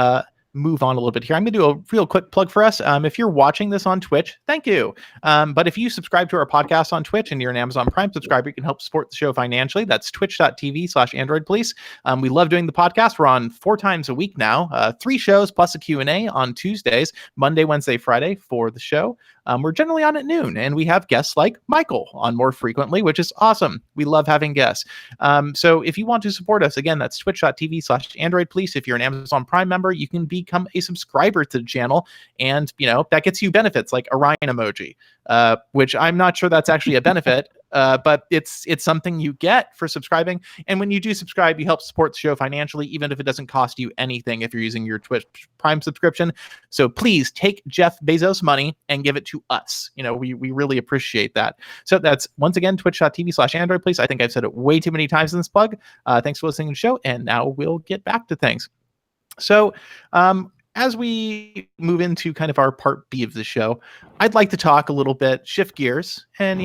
move on a little bit here. I'm going to do a real quick plug for us. If you're watching this on Twitch, thank you. But if you subscribe to our podcast on Twitch and you're an Amazon Prime subscriber, you can help support the show financially. That's twitch.tv/AndroidPolice. We love doing the podcast. We're on 4 times a week now, 3 shows plus a Q&A on Tuesdays, Monday, Wednesday, Friday for the show. We're generally on at noon, and we have guests like Michael on more frequently, which is awesome. We love having guests. So if you want to support us, again, that's twitch.tv/AndroidPolice. If you're an Amazon Prime member, you can become a subscriber to the channel, and that gets you benefits like Orion emoji, which I'm not sure that's actually a benefit. But it's something you get for subscribing. And when you do subscribe, you help support the show financially, even if it doesn't cost you anything if you're using your Twitch Prime subscription. So please take Jeff Bezos' money and give it to us. We really appreciate that. So that's, once again, twitch.tv/AndroidPolice. I think I've said it way too many times in this plug. Thanks for listening to the show. And now we'll get back to things. So, as we move into kind of our part B of the show, I'd like to talk a little bit, shift gears, and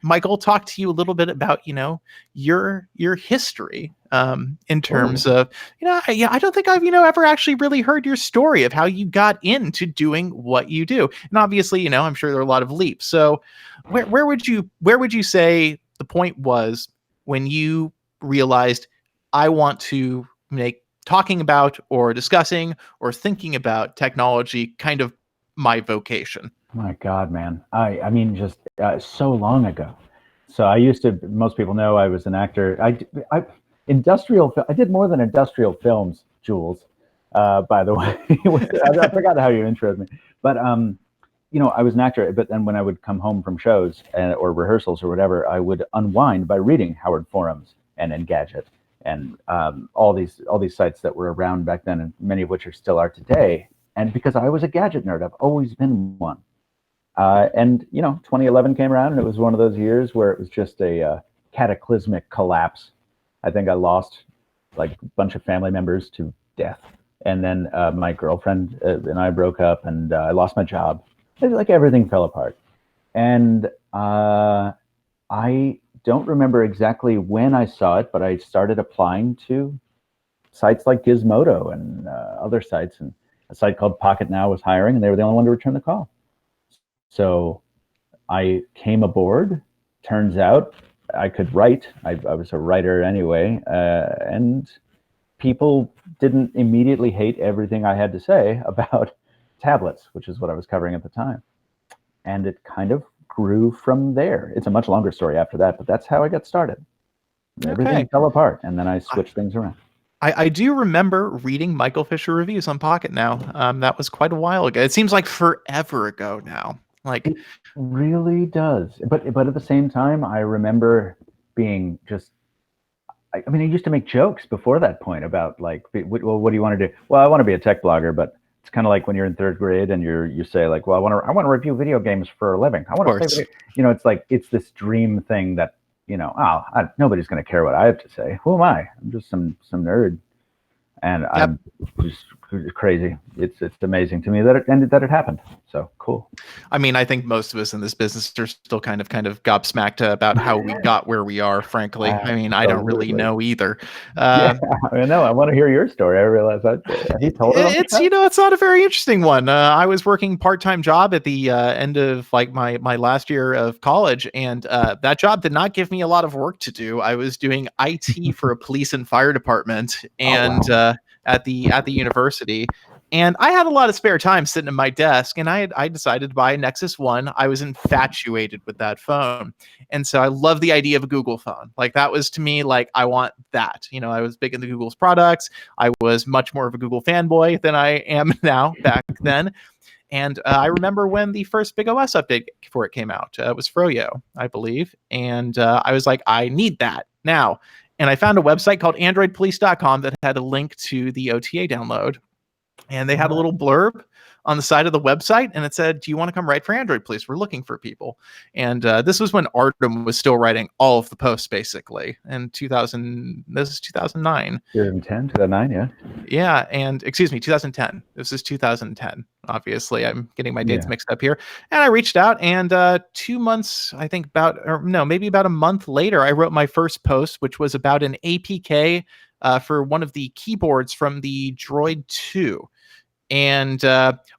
Michael, talk to you a little bit about your history in terms of I don't think I've ever actually really heard your story of how you got into doing what you do, and obviously I'm sure there are a lot of leaps. So where would you say the point was when you realized I want to make talking about or discussing or thinking about technology kind of my vocation? My God, man. I mean, just so long ago. So I used to, most people know I was an actor. I did more than industrial films, Jules, by the way. I forgot how you introed me. But, I was an actor, but then when I would come home from shows or rehearsals or whatever, I would unwind by reading Howard Forums and Engadget and all these sites that were around back then, and many of which still are today. And because I was a gadget nerd, I've always been one. And 2011 came around, and it was one of those years where it was just a cataclysmic collapse. I think I lost like a bunch of family members to death, and then my girlfriend and I broke up, and I lost my job. Like everything fell apart, and I don't remember exactly when I saw it, but I started applying to sites like Gizmodo and other sites, and a site called Pocket Now was hiring, and they were the only one to return the call. So I came aboard. Turns out I could write. I was a writer anyway, and people didn't immediately hate everything I had to say about tablets, which is what I was covering at the time. And it kind of grew from there. It's a much longer story after that, but that's how I got started. Everything fell apart, and then I switched things around. I do remember reading Michael Fisher reviews on Pocket Now. That was quite a while ago. It seems like forever ago now. Like, it really does. But at the same time, I remember being just, I mean, I used to make jokes before that point about like, well, what do you want to do? Well, I want to be a tech blogger, but it's kind of like when you're in 3rd grade and you say like, well, I want to review video games for a living. I want to say, it's like, it's this dream thing that, nobody's going to care what I have to say. Who am I? I'm just some nerd. And yep. I'm just crazy. It's amazing to me that it happened. So cool. I mean, I think most of us in this business are still kind of gobsmacked about how we got where we are, frankly. I mean, I don't really know either. I know. I want to hear your story. I realize that he told it. It's not a very interesting one. I was working part-time job at the end of like my last year of college, and that job did not give me a lot of work to do. I was doing IT for a police and fire department, and at the university. And I had a lot of spare time sitting at my desk, and I decided to buy a Nexus 1. I was infatuated with that phone. And so I love the idea of a Google phone. Like, that was to me, like, I want that. I was big into Google's products. I was much more of a Google fanboy than I am now back then. And I remember when the first Big OS update for it came out. It was Froyo, I believe. And I was like, I need that now. And I found a website called AndroidPolice.com that had a link to the OTA download. And they had a little blurb on the side of the website, and it said, "Do you want to come write for Android, please? We're looking for people." And this was when Artem was still writing all of the posts, basically. In 2000, this is 2009. 2010, 2009, yeah. Yeah, and excuse me, 2010. This is 2010. Obviously, I'm getting my dates Yeah. mixed up here. And I reached out, and 2 months, I think maybe about a month later, I wrote my first post, which was about an APK for one of the keyboards from the Droid 2. And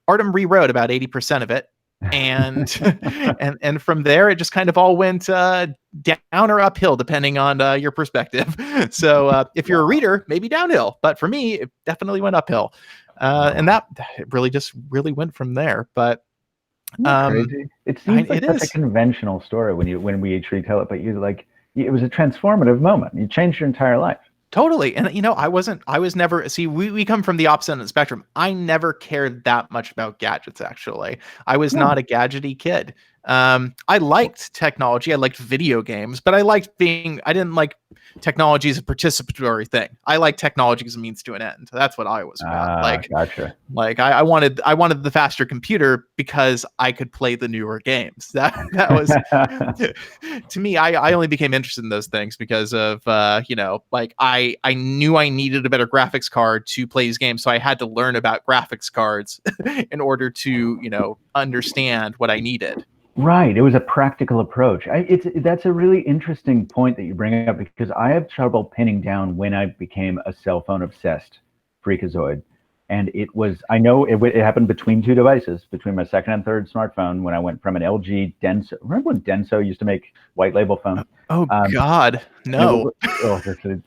Artem rewrote about 80% of it. And and from there, it just kind of all went down or uphill, depending on your perspective. So if you're a reader, maybe downhill, but for me, it definitely went uphill. And that it really went from there. But crazy. It seems like it such a is. conventional story when we each retell it, but it was a transformative moment. You changed your entire life. Totally. And I was never, see, we come from the opposite end of the spectrum. I never cared that much about gadgets, actually. I was No. not a gadgety kid. I liked technology. I liked video games, but I didn't like technology as a participatory thing. I like technology as a means to an end. That's what I was about. Gotcha. Like I wanted the faster computer because I could play the newer games. That was to me. I only became interested in those things because of like I knew I needed a better graphics card to play these games, so I had to learn about graphics cards in order to understand what I needed. Right. It was a practical approach. That's a really interesting point that you bring up, because I have trouble pinning down when I became a cell phone obsessed freakazoid. And I know it happened between two devices, between my second and third smartphone, when I went from an LG Denso. Remember when Denso used to make white label phones? Oh God, no.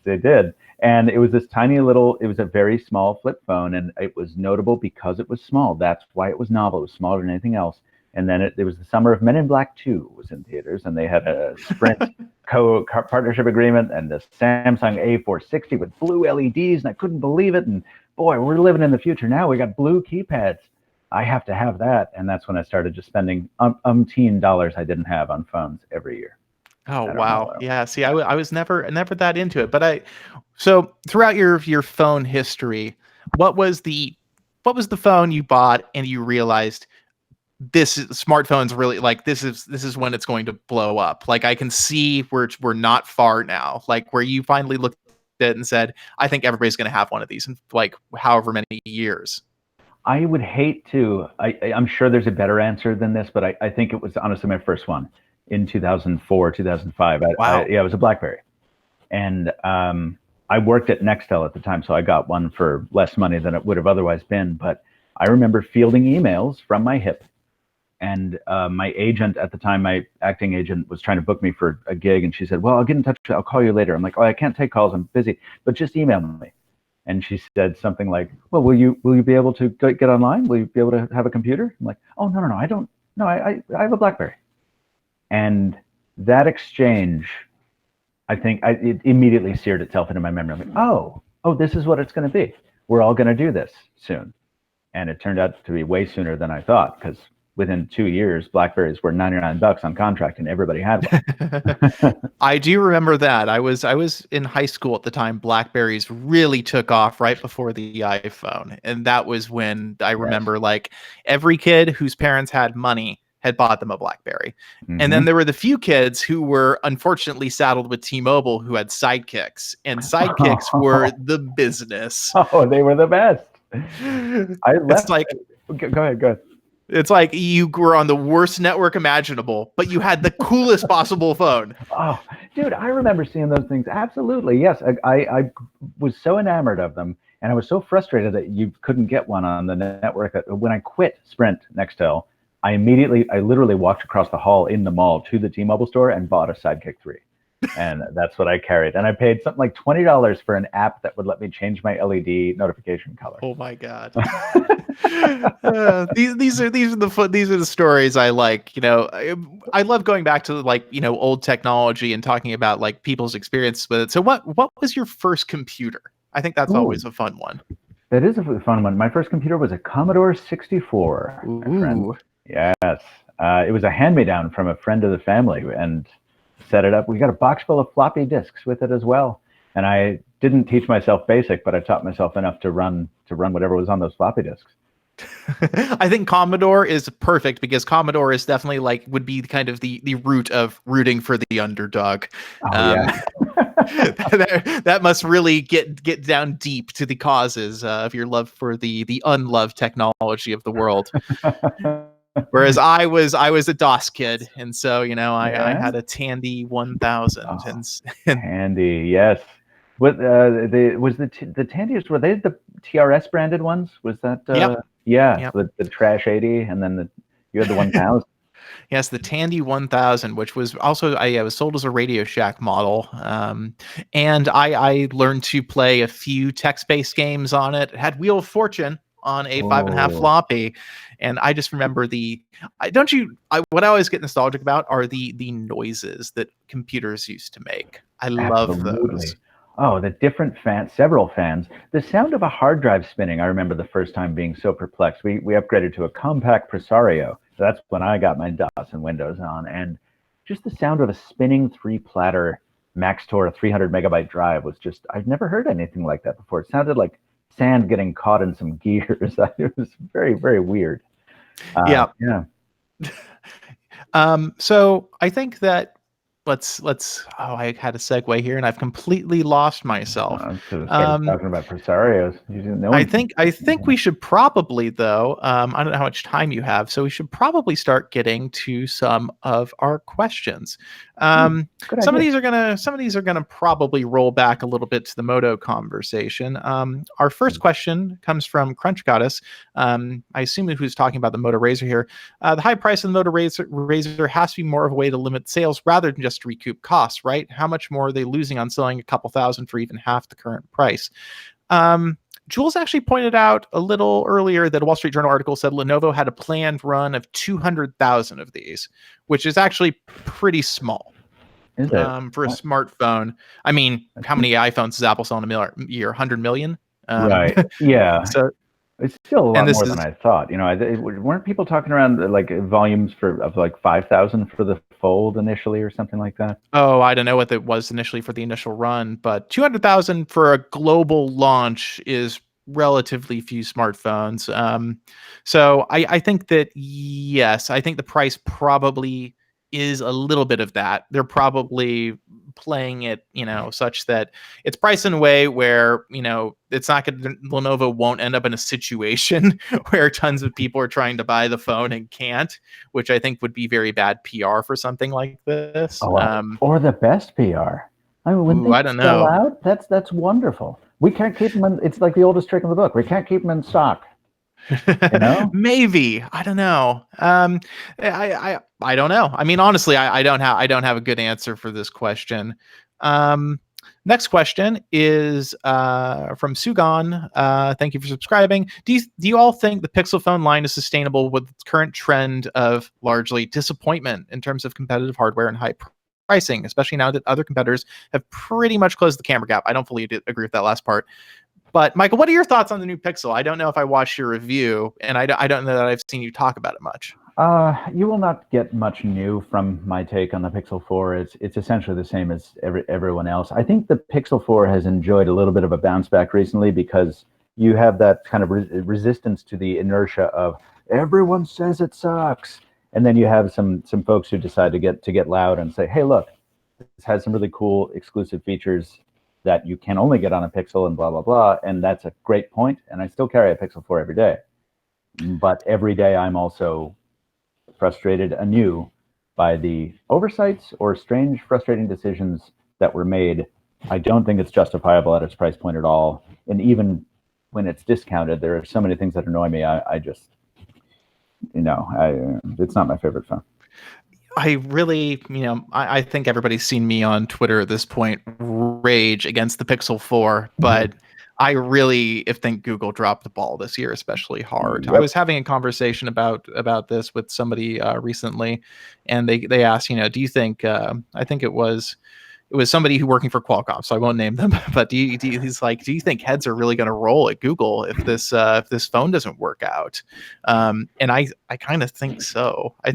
They did. And it was this tiny little, it was a very small flip phone, and it was notable because it was small. That's why it was novel. It was smaller than anything else. And then it was the summer of Men in Black 2 was in theaters, and they had a Sprint partnership agreement and the Samsung A460 with blue LEDs, and I couldn't believe it. And boy, we're living in the future now. We got blue keypads. I have to have that. And that's when I started just spending umpteen dollars I didn't have on phones every year. Oh wow, yeah. See, I was never that into it, but so throughout your phone history, what was the phone you bought and you realized smartphones really, like, this is when it's going to blow up? Like, I can see we're not far now, like where you finally looked at it and said, I think everybody's going to have one of these in like however many years. I would hate to. I'm sure there's a better answer than this, but I think it was honestly my first one in 2004, 2005. Wow. It was a BlackBerry, and I worked at Nextel at the time, so I got one for less money than it would have otherwise been. But I remember fielding emails from my hip, and my agent at the time, my acting agent, was trying to book me for a gig, and she said, "Well, I'll get in touch with you. I'll call you later." I'm like, "Oh, I can't take calls. I'm busy, but just email me." And she said something like, "Well, will you be able to get online? Will you be able to have a computer?" I'm like, "Oh, no, I don't. No, I have a BlackBerry." And that exchange, I think it immediately seared itself into my memory. I'm like, oh, this is what it's going to be. We're all going to do this soon. And it turned out to be way sooner than I thought, because within 2 years, BlackBerries were $99 on contract, and everybody had one. I do remember that. I was in high school at the time. BlackBerries really took off right before the iPhone, and that was when I remember like every kid whose parents had money had bought them a BlackBerry. Mm-hmm. And then there were the few kids who were unfortunately saddled with T-Mobile who had sidekicks, and sidekicks were the business. Oh, they were the best. I left. It's like, go ahead. It's like you were on the worst network imaginable, but you had the coolest possible phone. Oh, dude, I remember seeing those things. Absolutely. Yes. I was so enamored of them, and I was so frustrated that you couldn't get one on the network. When I quit Sprint Nextel, I literally walked across the hall in the mall to the T-Mobile store and bought a Sidekick 3. And that's what I carried. And I paid something like $20 for an app that would let me change my LED notification color. Oh my God. These are the stories I like. I love going back to like, old technology and talking about like people's experiences with it. So what was your first computer? I think that's always a fun one. That is a fun one. My first computer was a Commodore 64. Ooh. Yes. It was a hand-me-down from a friend of the family, and set it up. We got a box full of floppy disks with it as well. And I didn't teach myself BASIC, but I taught myself enough to run whatever was on those floppy disks. I think Commodore is perfect because Commodore is definitely like would be kind of the root of rooting for the underdog. Oh yeah. That must really get down deep to the causes of your love for the unloved technology of the world. Whereas I was a DOS kid, and so I Yeah. had a Tandy 1000, Oh, and Tandy, yes. What the Tandies, were they the TRS branded ones? Was that yep, yeah, yep. the Trash 80, and then you had the 1000. Yes, the Tandy 1000, which was also I was sold as a Radio Shack model, and I learned to play a few text-based games on it. It had Wheel of Fortune on a 5.5 Oh, floppy, and I just remember what I always get nostalgic about are the noises that computers used to make. I love those. absolutely. Oh, the different fans, several fans. The sound of a hard drive spinning. I remember the first time being so perplexed. We upgraded to a compact Presario. That's when I got my DOS and Windows on, and just the sound of a spinning three platter Maxtor 300 megabyte drive was just, I've never heard anything like that before. It sounded like sand getting caught in some gears. It was very, very weird. Yeah. Yeah. So I think that let's I had a segue here and I've completely lost myself. I should have started Um, talking about Presarios. You didn't know I anything. think I think we should probably though. I don't know how much time you have, so we should probably start getting to some of our questions. Good Some of idea. these are gonna probably roll back a little bit to the Moto conversation. Our first question comes from Crunch Goddess. I assume who's talking about the Moto Razr here. The high price of the Moto Razr has to be more of a way to limit sales rather than just to recoup costs, right? How much more are they losing on selling a couple thousand for even half the current price? Jules actually pointed out a little earlier that a Wall Street Journal article said Lenovo had a planned run of 200,000 of these, which is actually pretty small Is it? for a smartphone. I mean, how many iPhones is Apple selling a year? 100 million? Right. Yeah. So, It's still a and lot this more than is, I thought. Weren't people talking around like volumes of like 5,000 for the Fold initially or something like that? oh, I don't know what it was initially for the initial run, but 200,000 for a global launch is relatively few smartphones. So I think that, yes, I think the price probably is a little bit of that. They're probably playing it, such that it's priced in a way where, it's not going to, Lenovo won't end up in a situation where tons of people are trying to buy the phone and can't, which I think would be very bad PR for something like this. Oh, or the best PR. I mean, when Ooh, they I don't sell know. out, that's wonderful. We can't keep them in. It's like the oldest trick in the book. We can't keep them in stock. You know? Maybe, I don't know. I don't know. I mean, honestly, I don't have a good answer for this question. Um, Next question is from Sugan. Thank you for subscribing. Do you all think the Pixel phone line is sustainable with its current trend of largely disappointment in terms of competitive hardware and high pricing, especially now that other competitors have pretty much closed the camera gap? I don't fully agree with that last part. But Michael, what are your thoughts on the new Pixel? I don't know if I watched your review, and I don't know that I've seen you talk about it much. You will not get much new from my take on the Pixel 4. It's essentially the same as everyone else. I think the Pixel 4 has enjoyed a little bit of a bounce back recently because you have that kind of resistance to the inertia of everyone says it sucks, and then you have some folks who decide to get loud and say, hey, look, this has some really cool exclusive features that you can only get on a Pixel and blah blah blah, and that's a great point. And I still carry a Pixel 4 every day, but every day I'm also frustrated anew by the oversights or strange, frustrating decisions that were made. I don't think it's justifiable at its price point at all. And even when it's discounted, there are so many things that annoy me. I just, it's not my favorite phone. I really, I think everybody's seen me on Twitter at this point rage against the Pixel 4, but I really think Google dropped the ball this year, especially hard. I Yep. was having a conversation about this with somebody recently, and they asked, do you think? I think it was it was somebody who working for Qualcomm, so I won't name them. But he's like, do you think heads are really going to roll at Google if this phone doesn't work out? And I kind of think so. I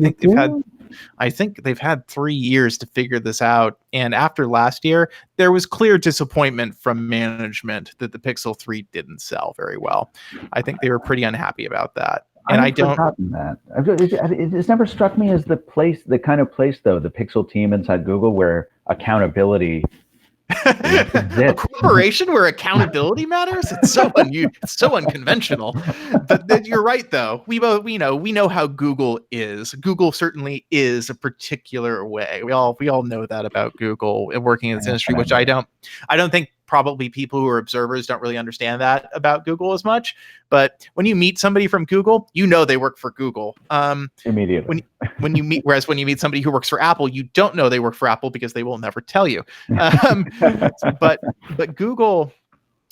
think they've had 3 years to figure this out. And after last year, there was clear disappointment from management that the Pixel 3 didn't sell very well. I think they were pretty unhappy about that. And I've forgotten that. It's never struck me as the kind of place, though, the Pixel team inside Google where accountability a corporation where accountability matters. It's so unconventional. But you're right, though. We know how Google is. Google certainly is a particular way. We all know that about Google and working in this industry, which I don't think probably people who are observers don't really understand that about Google as much. But when you meet somebody from Google, they work for Google immediately. Whereas when you meet somebody who works for Apple, you don't know they work for Apple because they will never tell you. But Google,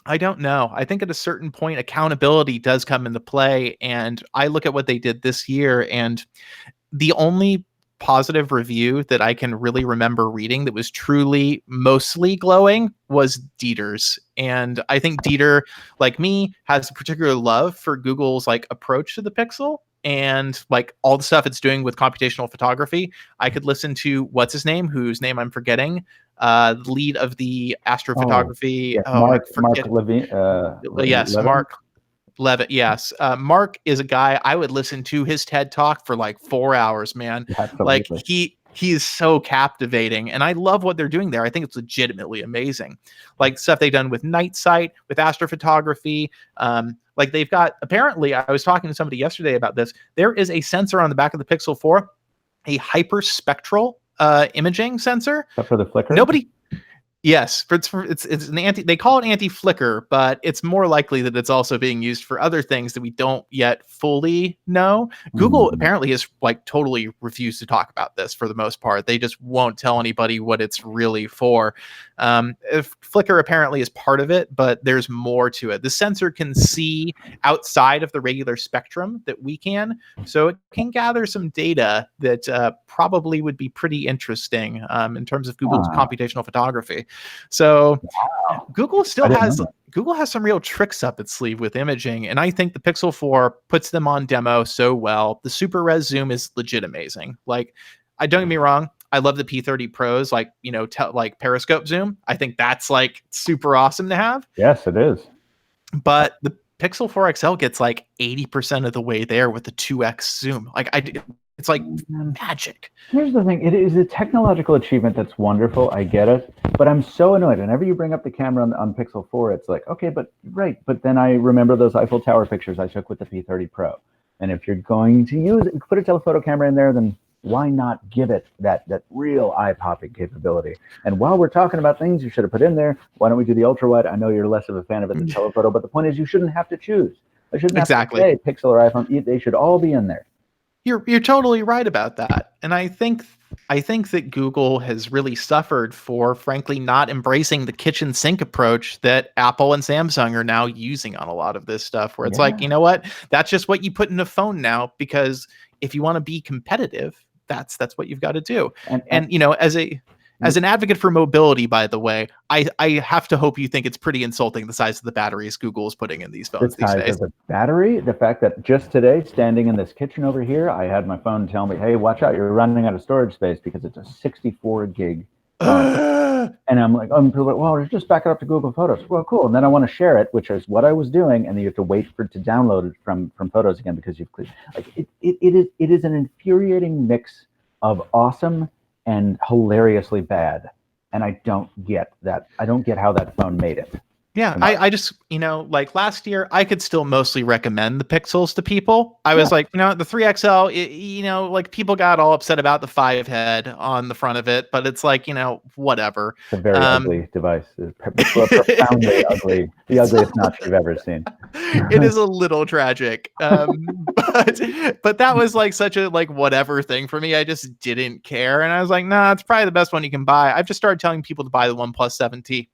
I don't know. I think at a certain point, accountability does come into play. And I look at what they did this year, and the only positive review that I can really remember reading that was truly mostly glowing was Dieter's. And I think Dieter, like me, has a particular love for Google's like approach to the Pixel and like all the stuff it's doing with computational photography. I could listen to what's his name, whose name I'm forgetting, lead of the astrophotography. Mark Levine. Yes, Levin? Mark Levitt, yes. Mark is a guy I would listen to his TED Talk for like 4 hours, man. Absolutely. Like he is so captivating, and I love what they're doing there. I think it's legitimately amazing. Like stuff they've done with night sight, with astrophotography. Like they've got, apparently, I was talking to somebody yesterday about this. There is a sensor on the back of the Pixel 4, a hyperspectral imaging sensor. Except for the flicker? Yes, it's an they call it anti-flicker, but it's more likely that it's also being used for other things that we don't yet fully know. Google apparently has like totally refused to talk about this for the most part. They just won't tell anybody what it's really for. Flicker apparently is part of it, but there's more to it. The sensor can see outside of the regular spectrum that we can, so it can gather some data that probably would be pretty interesting in terms of Google's computational photography. So Google has some real tricks up its sleeve with imaging, and I think the Pixel 4 puts them on demo so well. The super res zoom is legit amazing. Like, I don't get me wrong, I love the P30 Pros, like, like periscope zoom. I think that's like super awesome to have. Yes, it is. But the Pixel 4 XL gets like 80% of the way there with the 2x zoom. Like it's like magic. Here's the thing. It is a technological achievement that's wonderful. I get it. But I'm so annoyed. Whenever you bring up the camera on Pixel 4, it's like, okay, but then I remember those Eiffel Tower pictures I took with the P30 Pro. And if you're going to use it, put a telephoto camera in there, then why not give it that real eye-popping capability? And while we're talking about things you should have put in there, why don't we do the ultra-wide? I know you're less of a fan of it than telephoto, but the point is you shouldn't have to choose. I shouldn't have to say Pixel or iPhone. They should all be in there. You're totally right about that. And I think that Google has really suffered for, frankly, not embracing the kitchen sink approach that Apple and Samsung are now using on a lot of this stuff, where it's like, you know what? That's just what you put in a phone now, because if you want to be competitive, that's what you've got to do. And as an advocate for mobility, by the way, I have to hope you think it's pretty insulting the size of the batteries Google is putting in these phones these days. The battery, the fact that just today, standing in this kitchen over here, I had my phone tell me, hey, watch out, you're running out of storage space because it's a 64 gig phone. And I'm like, well, just back it up to Google Photos. Well, cool. And then I want to share it, which is what I was doing, and then you have to wait for it to download it from Photos again because you've clicked. Like it is an infuriating mix of awesome and hilariously bad, and I don't get that. I don't get how that phone made it. Yeah, I just, like last year, I could still mostly recommend the Pixels to people. I was like, the 3XL, like people got all upset about the 5 head on the front of it, but it's like, whatever. It's a very ugly device. It's profoundly ugly. The ugliest notch you've ever seen. It is a little tragic. But that was like such a like whatever thing for me. I just didn't care. And I was like, nah, it's probably the best one you can buy. I've just started telling people to buy the OnePlus 7T.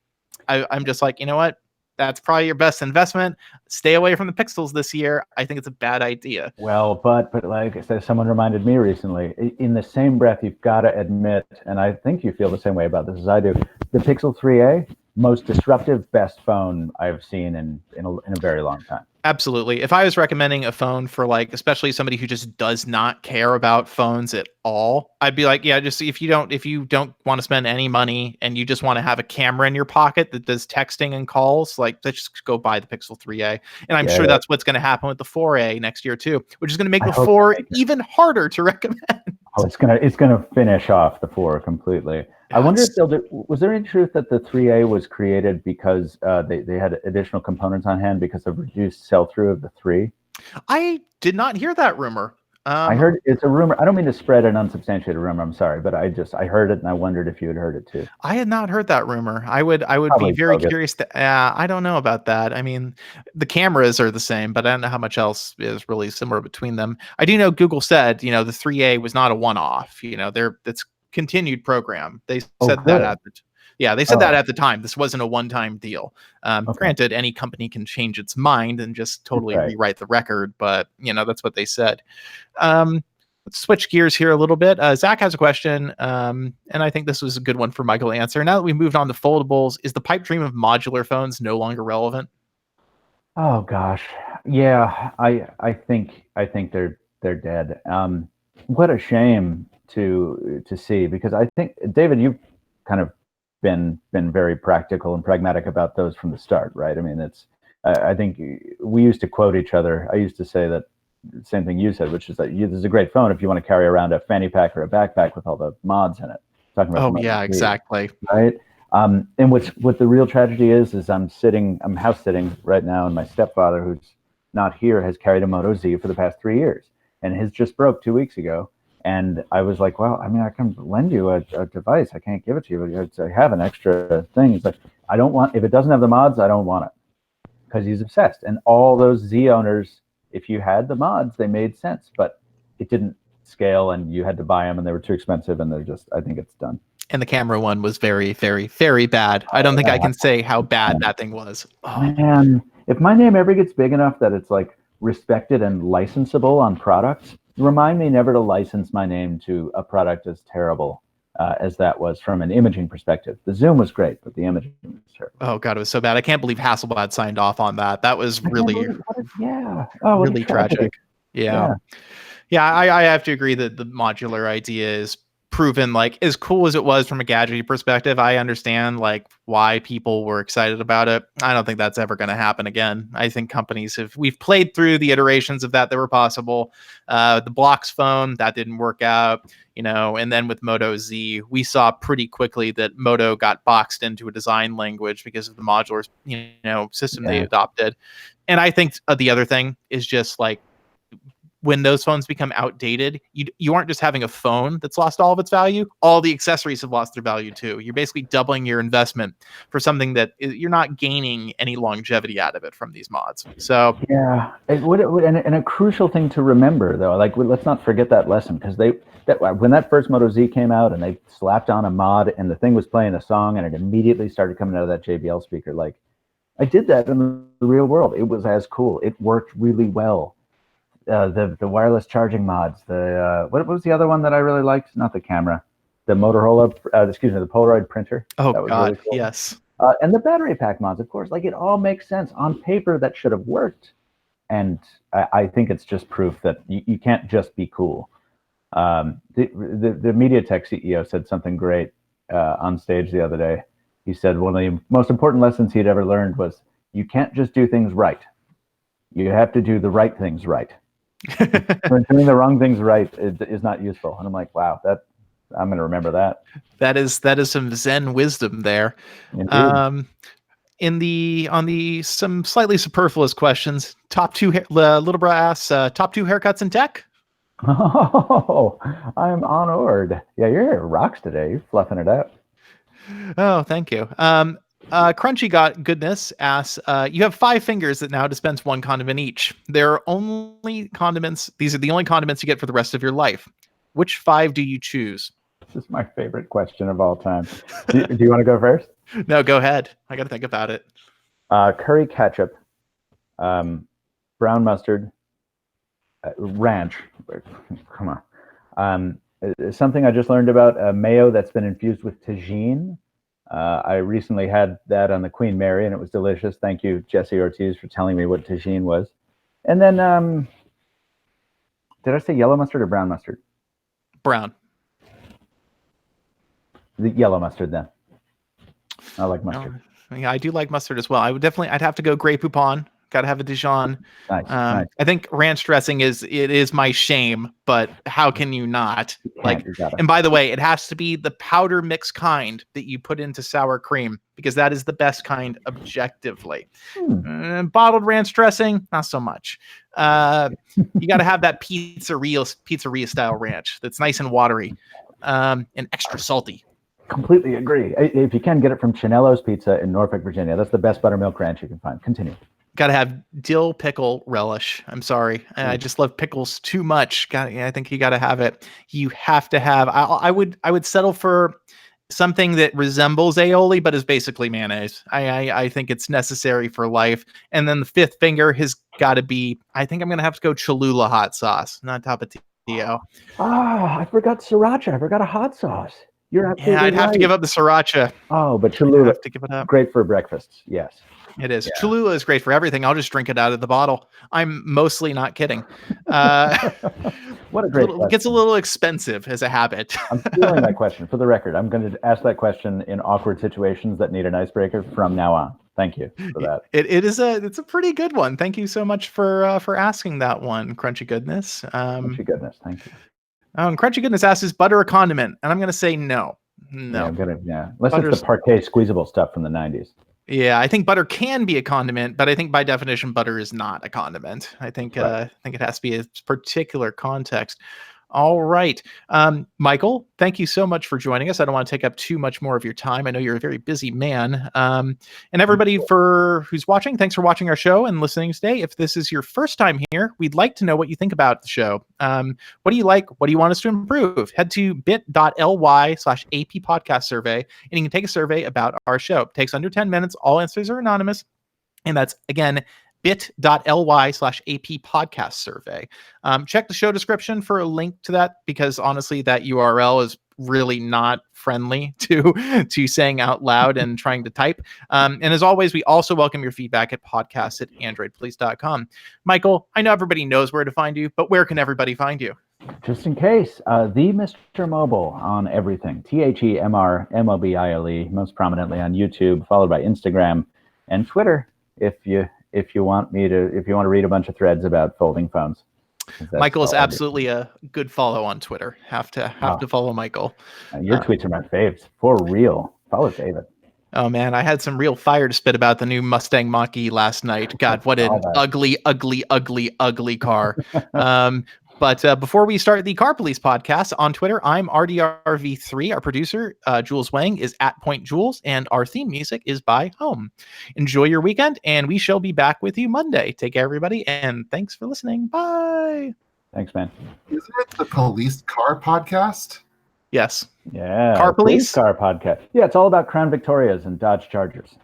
I'm just like, you know what? that's probably your best investment. Stay away from the Pixels this year. I think it's a bad idea. Well, but like I said, someone reminded me recently, in the same breath, you've got to admit, and I think you feel the same way about this as I do, the Pixel 3a, most disruptive, best phone I've seen in a very long time. Absolutely. If I was recommending a phone for like, especially somebody who just does not care about phones at all, I'd be like, yeah, just if you don't want to spend any money and you just want to have a camera in your pocket that does texting and calls, like let's just go buy the Pixel 3a. And I'm sure that's what's going to happen with the 4a next year too, which is going to make the 4 even harder to recommend. Oh, it's gonna finish off the 4 completely. Yeah, I wonder if they'll do. Was there any truth that the 3A was created because they had additional components on hand because of reduced sell through of the 3? I did not hear that rumor. I heard it's a rumor. I don't mean to spread an unsubstantiated rumor. I'm sorry, but I heard it and I wondered if you had heard it too. I had not heard that rumor. I would Probably be very curious to. I don't know about that. I mean, the cameras are the same, but I don't know how much else is really similar between them. I do know Google said, the 3A was not a one-off. It's continued program. They said that at the. Yeah, they said that at the time. This wasn't a one-time deal. Granted, any company can change its mind and just totally rewrite the record, but that's what they said. Let's switch gears here a little bit. Zach has a question, and I think this was a good one for Michael to answer. Now that we moved on to foldables, is the pipe dream of modular phones no longer relevant? Oh gosh, yeah. I think they're dead. What a shame to see, because I think, David, you've kind of been very practical and pragmatic about those from the start, right? I mean, I think we used to quote each other. I used to say that same thing you said, which is that this is a great phone if you want to carry around a fanny pack or a backpack with all the mods in it. Talking about exactly. Right. And what the real tragedy is I'm house sitting right now, and my stepfather, who's not here, has carried a Moto Z for the past 3 years, and his just broke 2 weeks ago. And I was like, well, I mean, I can lend you a device. I can't give it to you. I have an extra thing. He's like, I don't want, if it doesn't have the mods, I don't want it, because he's obsessed. And all those Z owners, if you had the mods, they made sense, but it didn't scale, and you had to buy them, and they were too expensive, and I think it's done. And the camera one was very, very, very bad. I don't think I can say how bad that thing was. Oh. Man, if my name ever gets big enough that it's like respected and licensable on products, remind me never to license my name to a product as terrible as that was from an imaging perspective. The zoom was great, but the imaging was terrible. Oh God, it was so bad. I can't believe Hasselblad signed off on that. That was really, really tragic. Yeah. I have to agree that the modular idea is proven, like, as cool as it was from a gadget perspective. I understand like why people were excited about it. I don't think that's ever going to happen again. I think we've played through the iterations of that were possible. The Blocks phone, that didn't work out, and then with Moto Z, we saw pretty quickly that Moto got boxed into a design language because of the modular, system they adopted. And I think the other thing is just like, when those phones become outdated, you aren't just having a phone that's lost all of its value. All the accessories have lost their value too. You're basically doubling your investment for something that you're not gaining any longevity out of it from these mods. So yeah, and a crucial thing to remember though, like, let's not forget that lesson, because when that first Moto Z came out and they slapped on a mod and the thing was playing a song and it immediately started coming out of that JBL speaker, like, I did that in the real world. It was as cool. It worked really well. The wireless charging mods. What was the other one that I really liked? Not the camera, the Motorola. The Polaroid printer. Oh God, really cool. Yes. And the battery pack mods, of course. Like, it all makes sense on paper. That should have worked, and I think it's just proof that you can't just be cool. The MediaTek CEO said something great on stage the other day. He said one of the most important lessons he'd ever learned was, you can't just do things right. You have to do the right things right. Doing the wrong things right is not useful. And I'm like, wow, I'm going to remember that. That is some Zen wisdom there. Indeed. On the some slightly superfluous questions, top two, Little Bra asks, top 2 haircuts in tech. Oh, I'm honored. Yeah, your hair rocks today. You're fluffing it out. Oh, thank you. Crunchy Got Goodness asks, you have 5 fingers that now dispense 1 condiment each. These are the only condiments you get for the rest of your life. Which 5 do you choose? This is my favorite question of all time. Do you want to go first? No, go ahead. I got to think about it. Curry ketchup, brown mustard, ranch. Come on. Something I just learned about mayo that's been infused with tagine. I recently had that on the Queen Mary, and it was delicious. Thank you, Jesse Ortiz, for telling me what tagine was. And then, did I say yellow mustard or brown mustard? Brown. The yellow mustard, then. I like mustard. Yeah, I do like mustard as well. I'd have to go Grey Poupon. Got to have a Dijon. Nice, nice. I think ranch dressing is my shame, but how can you not? And by the way, it has to be the powder mix kind that you put into sour cream, because that is the best kind objectively. Bottled ranch dressing, not so much. You got to have that pizzeria style ranch that's nice and watery, and extra salty. Completely agree. If you can get it from Chinello's Pizza in Norfolk, Virginia, that's the best buttermilk ranch you can find. Continue. Got to have dill pickle relish. I'm sorry. I just love pickles too much. I think you got to have it. You have to have, I would settle for something that resembles aioli, but is basically mayonnaise. I think it's necessary for life. And then the fifth finger has got to be, I think I'm going to have to go Cholula hot sauce, not Tapatio. I forgot sriracha. I forgot a hot sauce. You're absolutely I'd have to give up the sriracha. Oh, but Cholula, have to give it up. Great for breakfast. Yes. It is. Yeah. Cholula is great for everything. I'll just drink it out of the bottle. I'm mostly not kidding. What a great question. It gets a little expensive as a habit. I'm stealing that question. For the record, I'm going to ask that question in awkward situations that need an icebreaker from now on. Thank you for that. It's a pretty good one. Thank you so much for asking that one, Crunchy Goodness. Crunchy Goodness, thank you. And Crunchy Goodness asks, is butter a condiment? And I'm going to say no. No. Unless it's the parquet squeezable stuff from the 90s. Yeah, I think butter can be a condiment, but I think by definition, butter is not a condiment. I think it has to be a particular context. All right. Michael, thank you so much for joining us. I don't want to take up too much more of your time. I know you're a very busy man. And everybody who's watching, thanks for watching our show and listening today. If this is your first time here, we'd like to know what you think about the show. What do you like? What do you want us to improve? Head to bit.ly/AP podcast survey, and you can take a survey about our show. It takes under 10 minutes. All answers are anonymous. And that's, again, bit.ly/AP podcast survey. Check the show description for a link to that, because honestly, that URL is really not friendly to saying out loud and trying to type. And as always, we also welcome your feedback at podcast@androidpolice.com. Michael, I know everybody knows where to find you, but where can everybody find you? Just in case, the Mr. Mobile on everything. TheMrMobile, most prominently on YouTube, followed by Instagram and Twitter. If you want to read a bunch of threads about folding phones. Michael is absolutely a good follow on Twitter. Have to follow Michael. Your tweets are my faves, for real. Follow David. Oh man, I had some real fire to spit about the new Mustang Mach-E last night. God, what an ugly, ugly, ugly, ugly car. But before we start the Car Police podcast on Twitter, I'm RDRV3. Our producer, Jules Wang, is @PointJules, and our theme music is by Home. Enjoy your weekend, and we shall be back with you Monday. Take care, everybody, and thanks for listening. Bye. Thanks, man. Isn't it the Police Car Podcast? Yes. Yeah. Car Police Car Podcast. Yeah, it's all about Crown Victorias and Dodge Chargers.